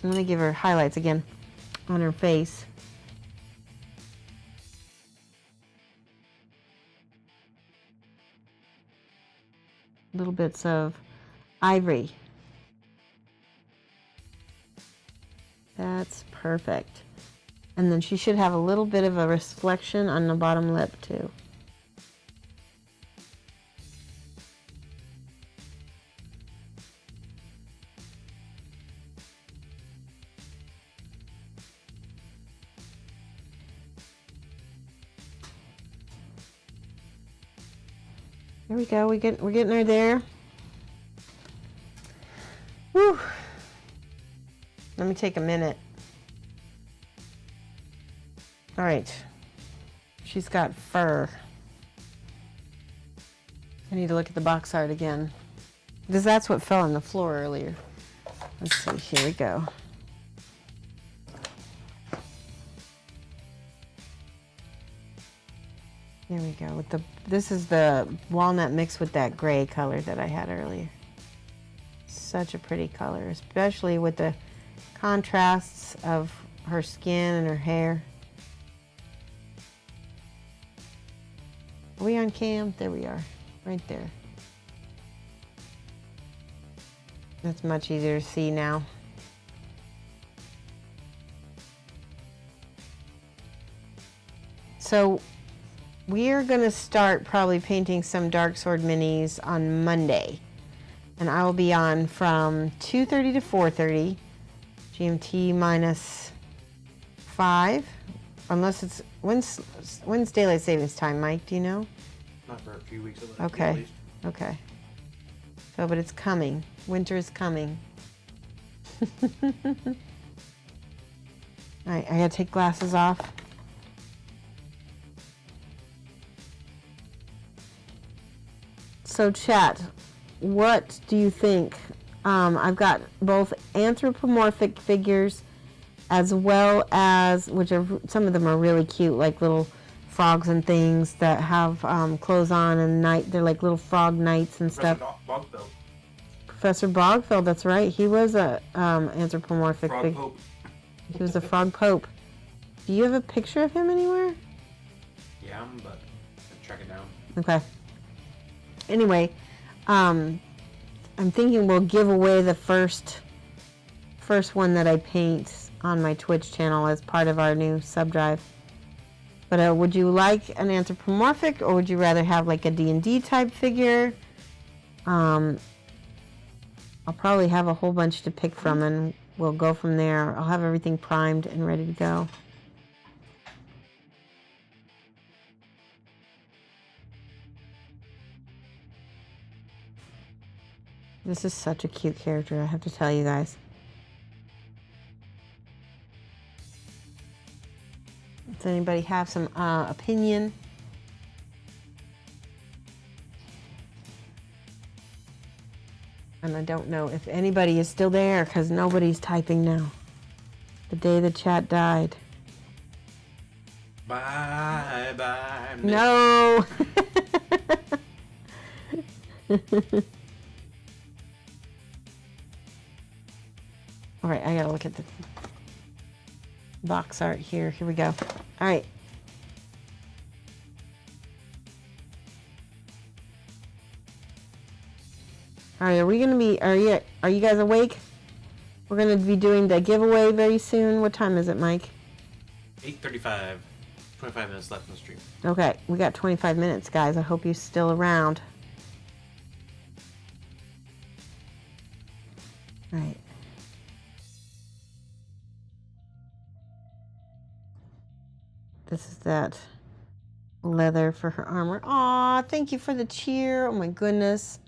I'm gonna give her highlights again on her face. Little bits of ivory. That's perfect. And then she should have a little bit of a reflection on the bottom lip too. There we go. We're getting her there. Whew. Let me take a minute. All right. She's got fur. I need to look at the box art again, because that's what fell on the floor earlier. Let's see. Here we go. There we go. With this is the walnut mixed with that gray color that I had earlier. Such a pretty color, especially with the contrasts of her skin and her hair. Are we on cam? There we are, right there. That's much easier to see now. So we're gonna start probably painting some Dark Sword minis on Monday. And I will be on from 2:30 to 4:30, GMT minus 5, unless it's, when's daylight savings time, Mike, do you know?
Not for a few weeks at least.
Okay, okay. So, but it's coming, winter is coming. All right, I gotta take glasses off. So chat, what do you think? I've got both anthropomorphic figures as well as, which are, some of them are really cute, like little frogs and things that have clothes on and they're like little frog knights and stuff.
Bogfeld.
Professor Bogfeld, that's right. He was a anthropomorphic
Frog Pope.
He was a frog pope. Do you have a picture of him anywhere?
Yeah, but I'll track it down.
Okay. Anyway, I'm thinking we'll give away the first one that I paint on my Twitch channel as part of our new sub drive. But would you like an anthropomorphic, or would you rather have like a D&D type figure? I'll probably have a whole bunch to pick from, and we'll go from there. I'll have everything primed and ready to go. This is such a cute character, I have to tell you guys. Does anybody have some opinion? And I don't know if anybody is still there, because nobody's typing now. The day the chat died.
Bye bye.
No! All right, I gotta look at the box art here. Here we go. All right. All right, are we gonna be, are you guys awake? We're gonna be doing the giveaway very soon. What time is it, Mike?
8:35. 25 minutes left in the stream.
Okay, we got 25 minutes, guys. I hope you're still around. All right. This is that leather for her armor. Aw, thank you for the cheer. Oh my goodness.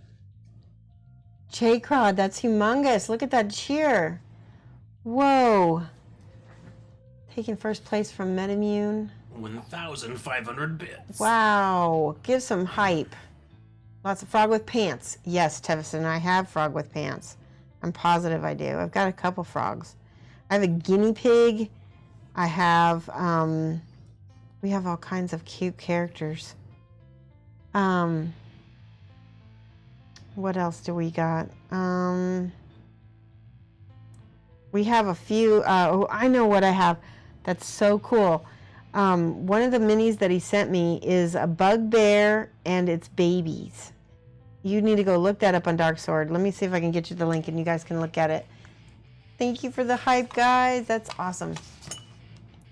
J-Crod, that's humongous. Look at that cheer. Whoa. Taking first place from MetaMune.
1,500 bits.
Wow. Give some hype. Lots of frog with pants. Yes, Tevison, I have frog with pants. I'm positive I do. I've got a couple frogs. I have a guinea pig. I have, we have all kinds of cute characters. What else do we got? We have a few, oh, I know what I have. That's so cool. One of the minis that he sent me is a bugbear and its babies. You need to go look that up on Dark Sword. Let me see if I can get you the link and you guys can look at it. Thank you for the hype, guys. That's awesome.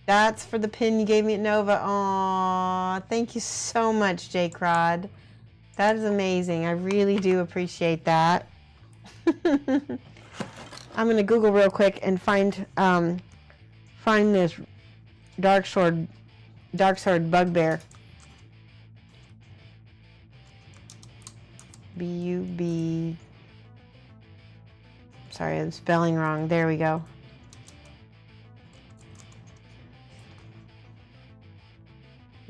That's for the pin you gave me at Nova. Aw, thank you so much, J. Crod. That is amazing. I really do appreciate that. I'm gonna Google real quick and find this Dark Sword bugbear. B-U-B. Sorry, I'm spelling wrong. There we go.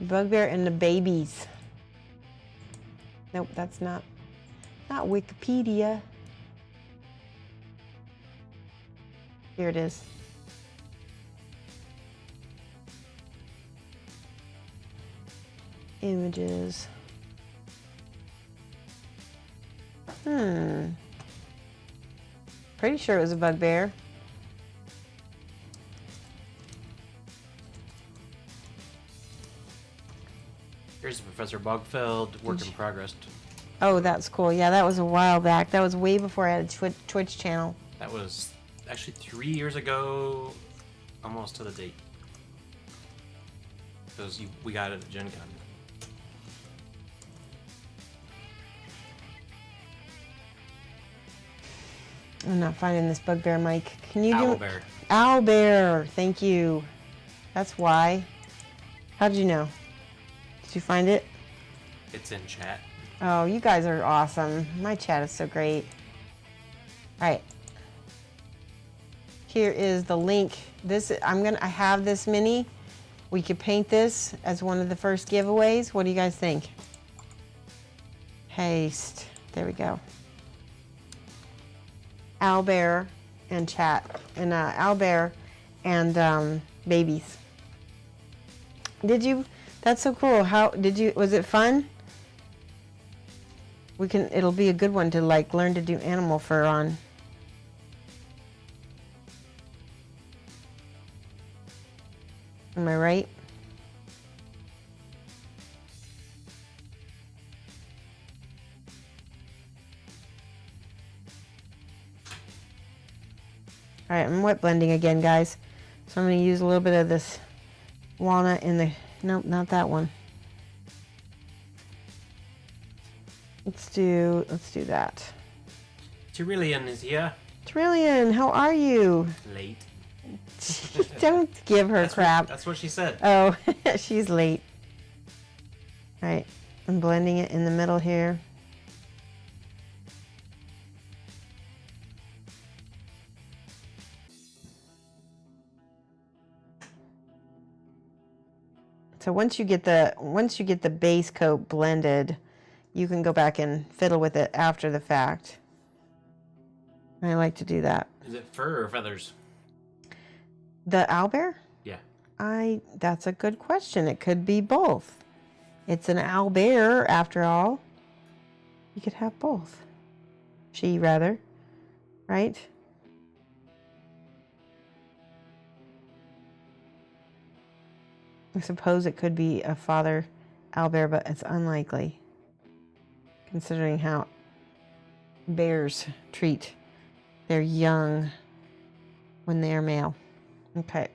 Bugbear and the babies. Nope, that's not Wikipedia. Here it is. Images. Pretty sure it was a bugbear.
Here's Professor Bogfeld, work in progress.
Oh, that's cool. Yeah, that was a while back. That was way before I had a Twitch channel.
That was actually 3 years ago, almost to the date. Because we got it at Gen Con.
I'm not finding this bugbear, Mike. Can you
Owlbear.
Owlbear. Thank you. That's why. How did you know? Did you find it?
It's in chat.
Oh, you guys are awesome. My chat is so great. All right. Here is the link. I have this mini. We could paint this as one of the first giveaways. What do you guys think? Paste. There we go. Owlbear and chat. And Owlbear and babies. That's so cool. Was it fun? It'll be a good one to like learn to do animal fur on. Am I right? All right, I'm wet blending again, guys. So I'm going to use a little bit of this walnut in the, nope, not that one. Let's do that.
Tyrillian is here.
Trillian, how are you?
Late.
Don't give her crap.
That's what she said.
Oh, she's late. All right, I'm blending it in the middle here. So once you get the base coat blended, you can go back and fiddle with it after the fact. I like to do that.
Is it fur or feathers?
The owlbear?
Yeah.
That's a good question. It could be both. It's an owlbear after all. You could have both. She rather, right? I suppose it could be a father owlbear, but it's unlikely, considering how bears treat their young when they are male. Okay.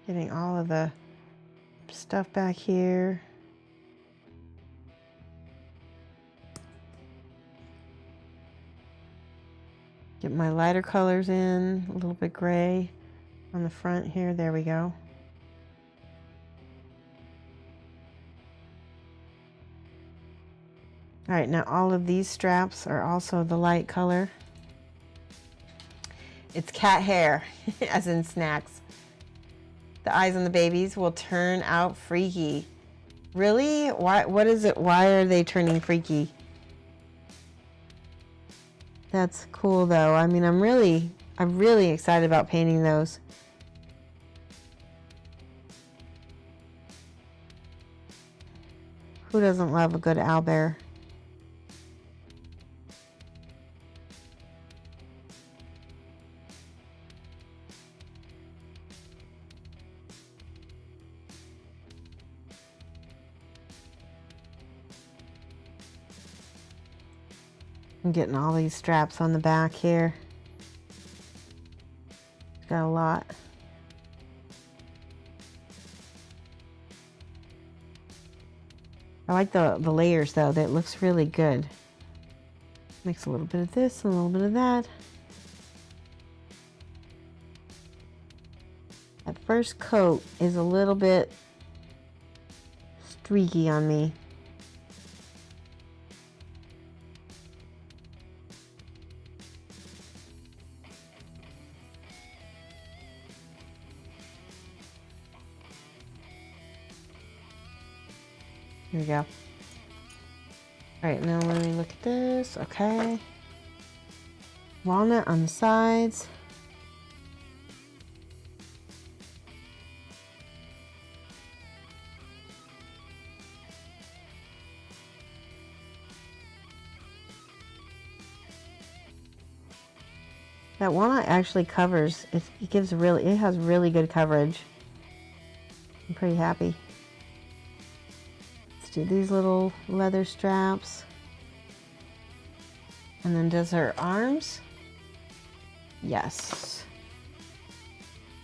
Getting all of the stuff back here. Get my lighter colors in, a little bit gray on the front here. There we go. All right, now all of these straps are also the light color. It's cat hair, as in snacks. the eyes on the babies will turn out freaky. Really? Why? What is it? Why are they turning freaky? That's cool though. I mean, I'm really excited about painting those. Who doesn't love a good owlbear? I'm getting all these straps on the back here. Got a lot. I like the layers though. That looks really good. Mix a little bit of this and a little bit of that. That first coat is a little bit streaky on me. Here we go. All right, now let me look at this. Okay. Walnut on the sides. That walnut actually covers. It has really good coverage. I'm pretty happy. Do these little leather straps, and then does her arms. Yes,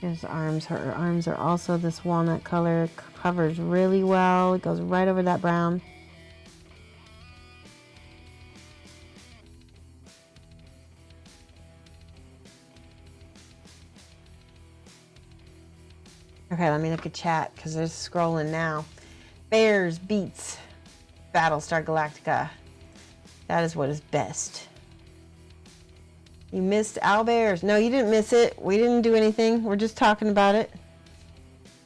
here's the arms. Her arms are also this walnut color. Covers really well. It goes right over that brown. Okay, let me look at chat because they're scrolling now. Bears beats Battlestar Galactica. That is what is best. You missed owlbears. No, you didn't miss it. We didn't do anything. We're just talking about it.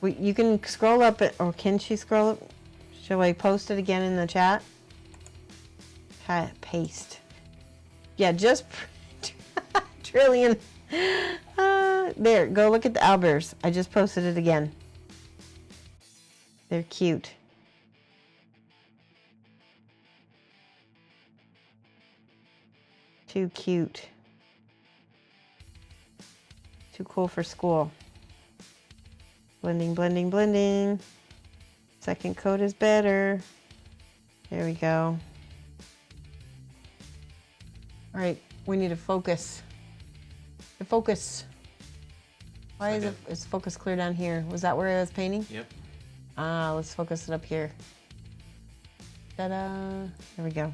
You can scroll up it, or can she scroll up? Shall I post it again in the chat? Okay, paste. Yeah, just trillion. There, go look at the owlbears. I just posted it again. They're cute. Too cute. Too cool for school. Blending, blending, blending. Second coat is better. There we go. All right, we need to focus. The focus. Why is focus clear down here? Was that where I was painting?
Yep.
Let's focus it up here. Ta-da! There we go.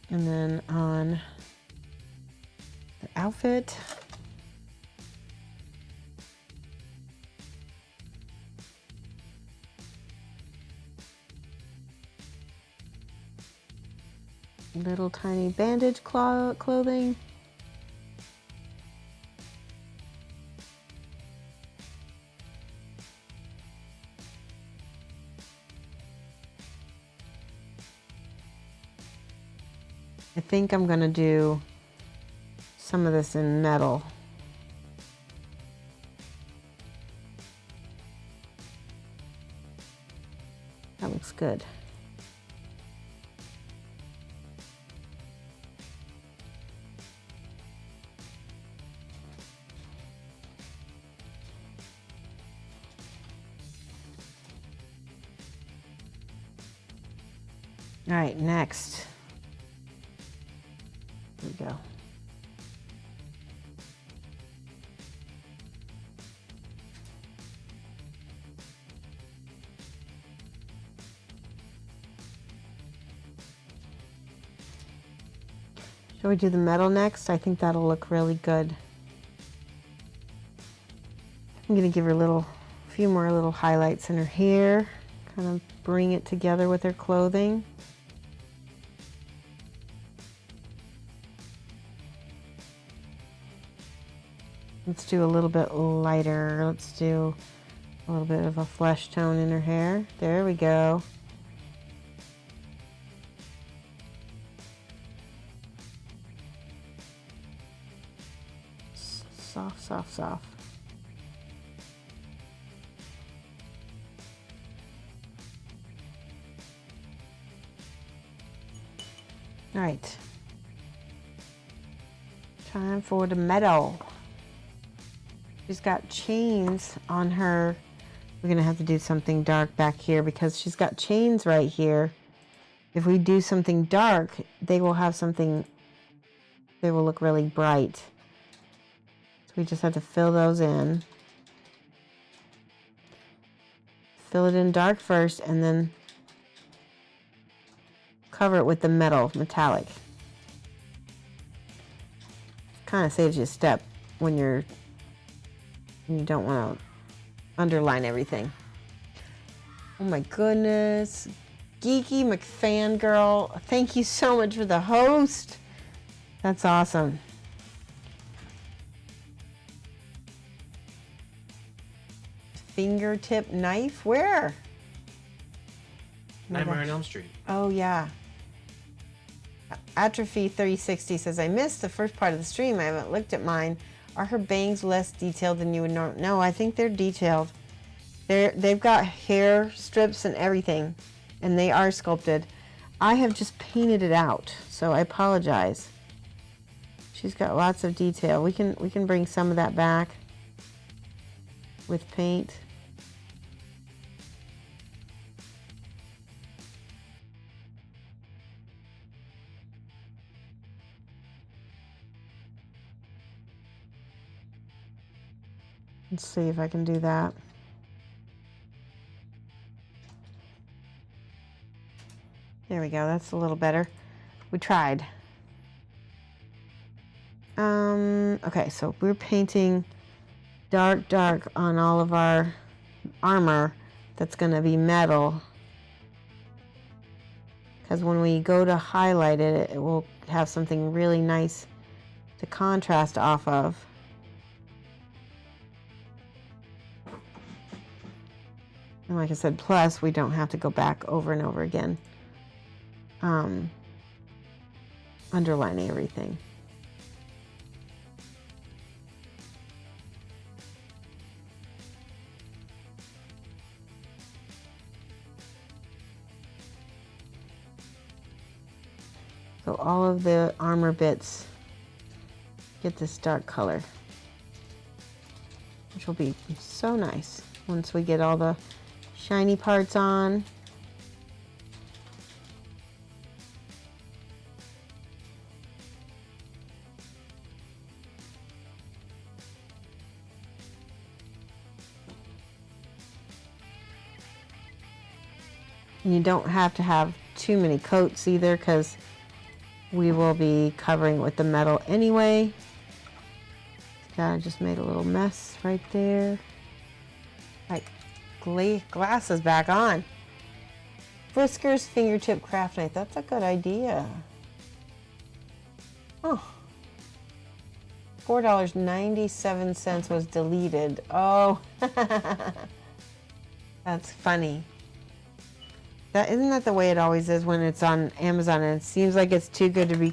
And then on the outfit, little tiny bandage clothing. I think I'm gonna do some of this in metal. That looks good. All right, next. Here we go. Shall we do the metal next? I think that'll look really good. I'm gonna give her a few more little highlights in her hair, kind of bring it together with her clothing. Let's do a little bit lighter. Let's do a little bit of a flesh tone in her hair. There we go. Soft, soft, soft. All right. Time for the metal. She's got chains on her. We're gonna have to do something dark back here because she's got chains right here. If we do something dark, they will have something, they will look really bright. So we just have to fill those in. Fill it in dark first and then cover it with the metallic. Kind of saves you a step when you don't want to underline everything. Oh my goodness. Geeky McFan girl, thank you so much for the host. That's awesome. Fingertip knife? Where?
Nightmare on Elm Street.
Oh yeah. Atrophy 3060 says, I missed the first part of the stream. I haven't looked at mine. Are her bangs less detailed than you would know? No, I think they're detailed. They've got hair strips and everything, and they are sculpted. I have just painted it out, so I apologize. She's got lots of detail. We can bring some of that back with paint. Let's see if I can do that. There we go, that's a little better. We tried. Okay, so we're painting dark on all of our armor that's gonna be metal. Because when we go to highlight it, it will have something really nice to contrast off of. And like I said, plus we don't have to go back over and over again, underlining everything. So all of the armor bits get this dark color, which will be so nice once we get all the shiny parts on. And you don't have to have too many coats either, because we will be covering it with the metal anyway. I just made a little mess right there. Right. Glasses back on. Frisker's fingertip craft knife. That's a good idea. Oh. $4.97 was deleted. Oh. That's funny. Isn't that the way it always is when it's on Amazon and it seems like it's too good to be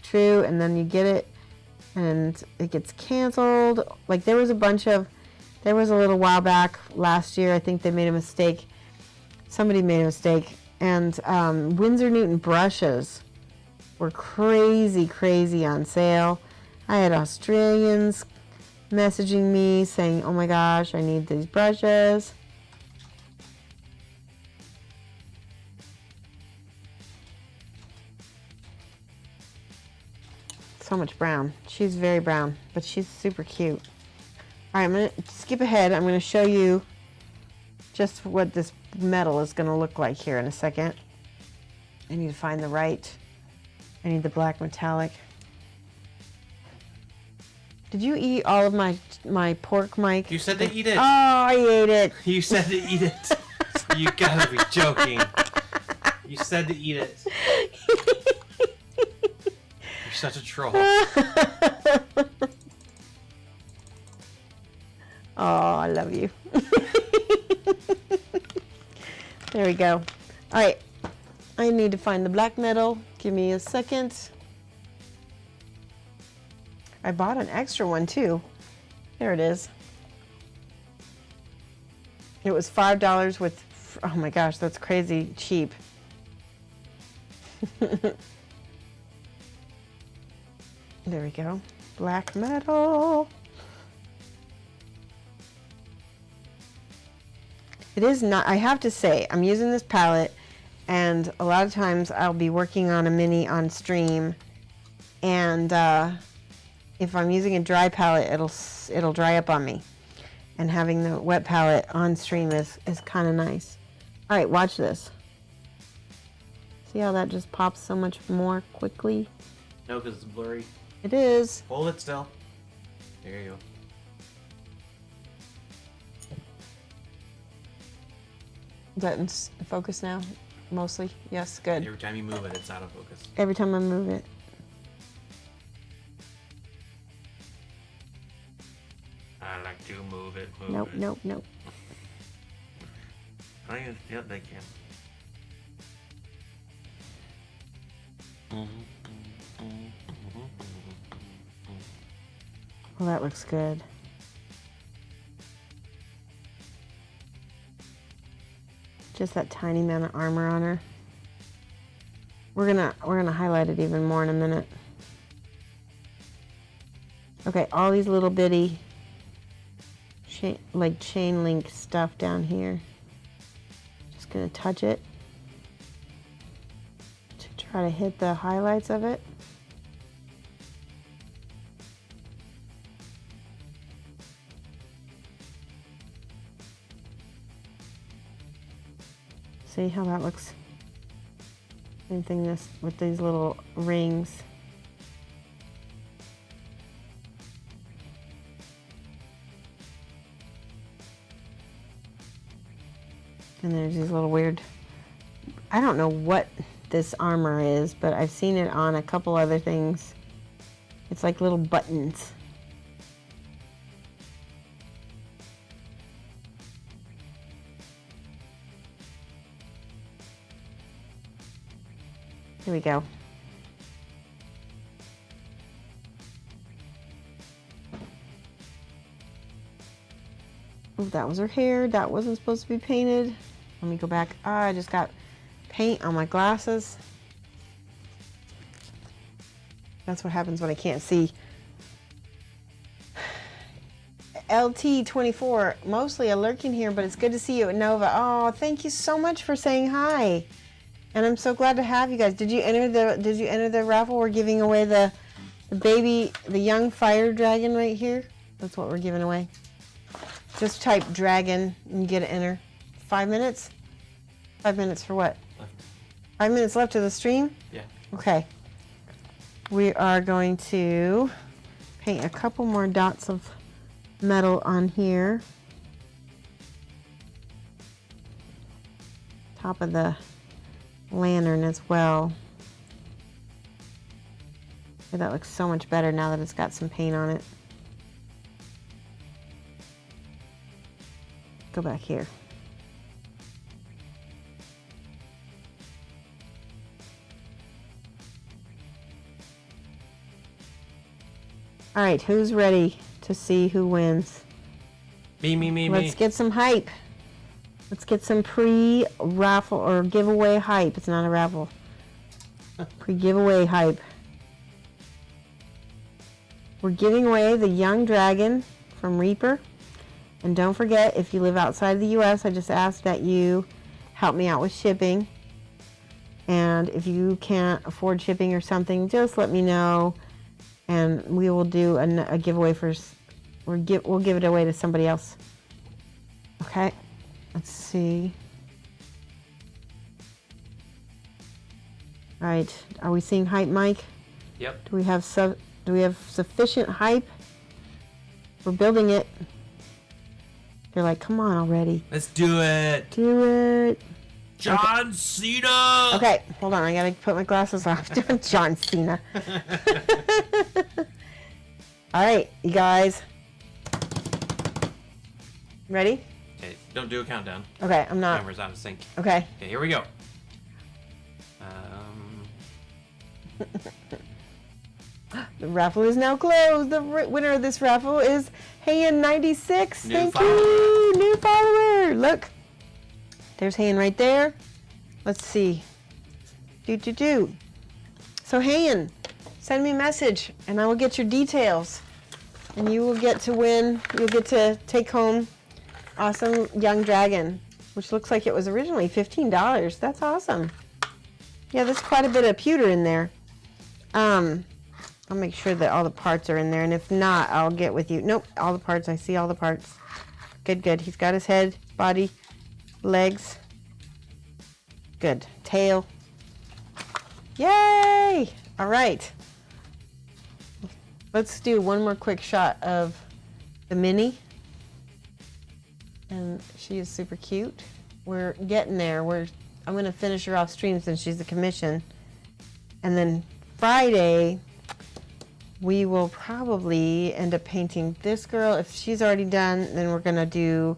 true, and then you get it and it gets canceled. Like there was a little while back last year, I think they made a mistake. Somebody made a mistake, and Winsor Newton brushes were crazy on sale. I had Australians messaging me saying, oh my gosh, I need these brushes. So much brown. She's very brown, but she's super cute. All right, I'm going to skip ahead. I'm going to show you just what this metal is going to look like here in a second. I need to find I need the black metallic. Did you eat all of my pork, Mike?
You said to eat it.
Oh, I ate it.
You said to eat it. You gotta be joking. You said to eat it. You're such a troll.
There we go. All right. I need to find the black metal. Give me a second. I bought an extra one too. There it is. It was $5 with, oh my gosh, that's crazy cheap. There we go. Black metal. It is not, I have to say, I'm using this palette, and a lot of times I'll be working on a mini on stream, and if I'm using a dry palette, it'll dry up on me. And having the wet palette on stream is kind of nice. All right, watch this. See how that just pops so much more quickly?
No, because it's blurry.
It is.
Hold it still. There you go.
Is that in focus now? Mostly? Yes, good.
Every time you move it, it's out of focus.
Every time I move it.
I like to move it, move
Nope,
it.
nope, nope.
Oh, yeah, yep, they can.
Well, that looks good. Just that tiny amount of armor on her. We're gonna highlight it even more in a minute. Okay, all these little bitty like chain link stuff down here. Just gonna touch it to try to hit the highlights of it. See how that looks? Same thing this with these little rings. And there's these little weird, I don't know what this armor is, but I've seen it on a couple other things. It's like little buttons. Here we go. Oh, that was her hair. That wasn't supposed to be painted. Let me go back. I just got paint on my glasses. That's what happens when I can't see. LT24, mostly a lurking here, but it's good to see you at Nova. Oh, thank you so much for saying hi. And I'm so glad to have you guys. Did you enter the raffle? We're giving away the baby, the young fire dragon right here. That's what we're giving away. Just type dragon and you get to enter. 5 minutes? 5 minutes for what? 5 minutes left of the stream?
Yeah.
Okay. We are going to paint a couple more dots of metal on here. Top of the lantern as well. Okay, that looks so much better now that it's got some paint on it. Go back here. All right, who's ready to see who wins?
Me.
Let's get some hype. Let's get some pre-raffle or giveaway hype. It's not a raffle. Pre-giveaway hype. We're giving away the young dragon from Reaper. And don't forget, if you live outside the U.S., I just ask that you help me out with shipping. And if you can't afford shipping or something, just let me know. And we will do a giveaway for, we'll give it away to somebody else. Okay, let's see. All right, are we seeing hype, Mike?
Yep.
Do we have sufficient hype? We're building it. They're like, come on already.
Let's do it.
Do it.
John Cena.
Okay, hold on. I gotta put my glasses off. John Cena. All right, you guys. Ready?
Okay, don't do a countdown.
Okay, I'm not.
Camera's out of sync.
Okay.
Okay, here we go.
The raffle is now closed. The winner of this raffle is Hayan96. Thank you. New follower. Look. There's Hayan right there. Let's see. So Hayan, send me a message and I will get your details. And you will get to win. You'll get to take home awesome young dragon, which looks like it was originally $15. That's awesome. Yeah, there's quite a bit of pewter in there. I'll make sure that all the parts are in there, and if not, I'll get with you. Nope, all the parts. I see all the parts. Good. He's got his head, body, legs. Good. Tail. Yay! All right. Let's do one more quick shot of the Minnie. And she is super cute. We're getting there. I'm going to finish her off stream since she's a commission. And then Friday, we will probably end up painting this girl. If she's already done, then we're going to do,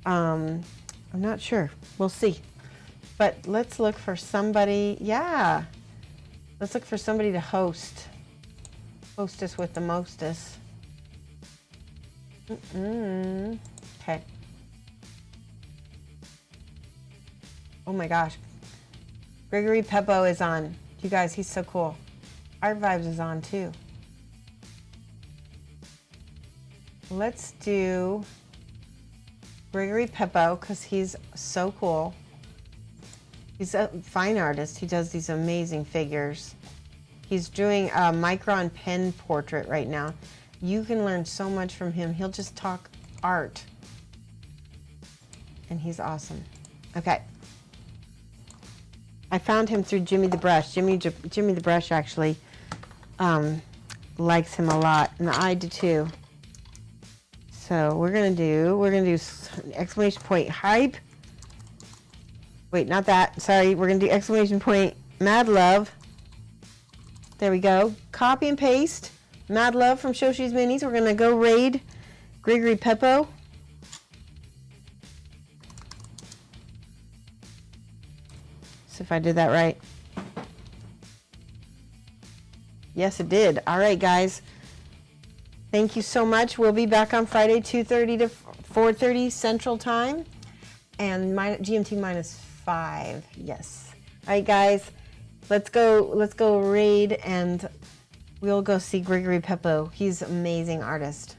I'm not sure. We'll see. But let's look for somebody. Yeah. Let's look for somebody to host. Hostess with the mostest. Okay. Oh my gosh. Gregory Peppo is on. You guys, he's so cool. Art Vibes is on too. Let's do Gregory Peppo because he's so cool. He's a fine artist. He does these amazing figures. He's doing a Micron pen portrait right now. You can learn so much from him. He'll just talk art. And he's awesome. Okay. I found him through Jimmy the Brush. Jimmy the Brush actually likes him a lot, and I do too. So we're gonna do exclamation point hype. Wait, not that. Sorry, we're gonna do exclamation point mad love. There we go. Copy and paste mad love from Shoshie's Minis. We're gonna go raid Gregory Peppo. See if I did that right. Yes, it did. All right, guys. Thank you so much. We'll be back on Friday, 2:30 to 4:30 Central Time, and GMT -5. Yes. All right, guys. Let's go raid, and we'll go see Gregory Peppo. He's an amazing artist.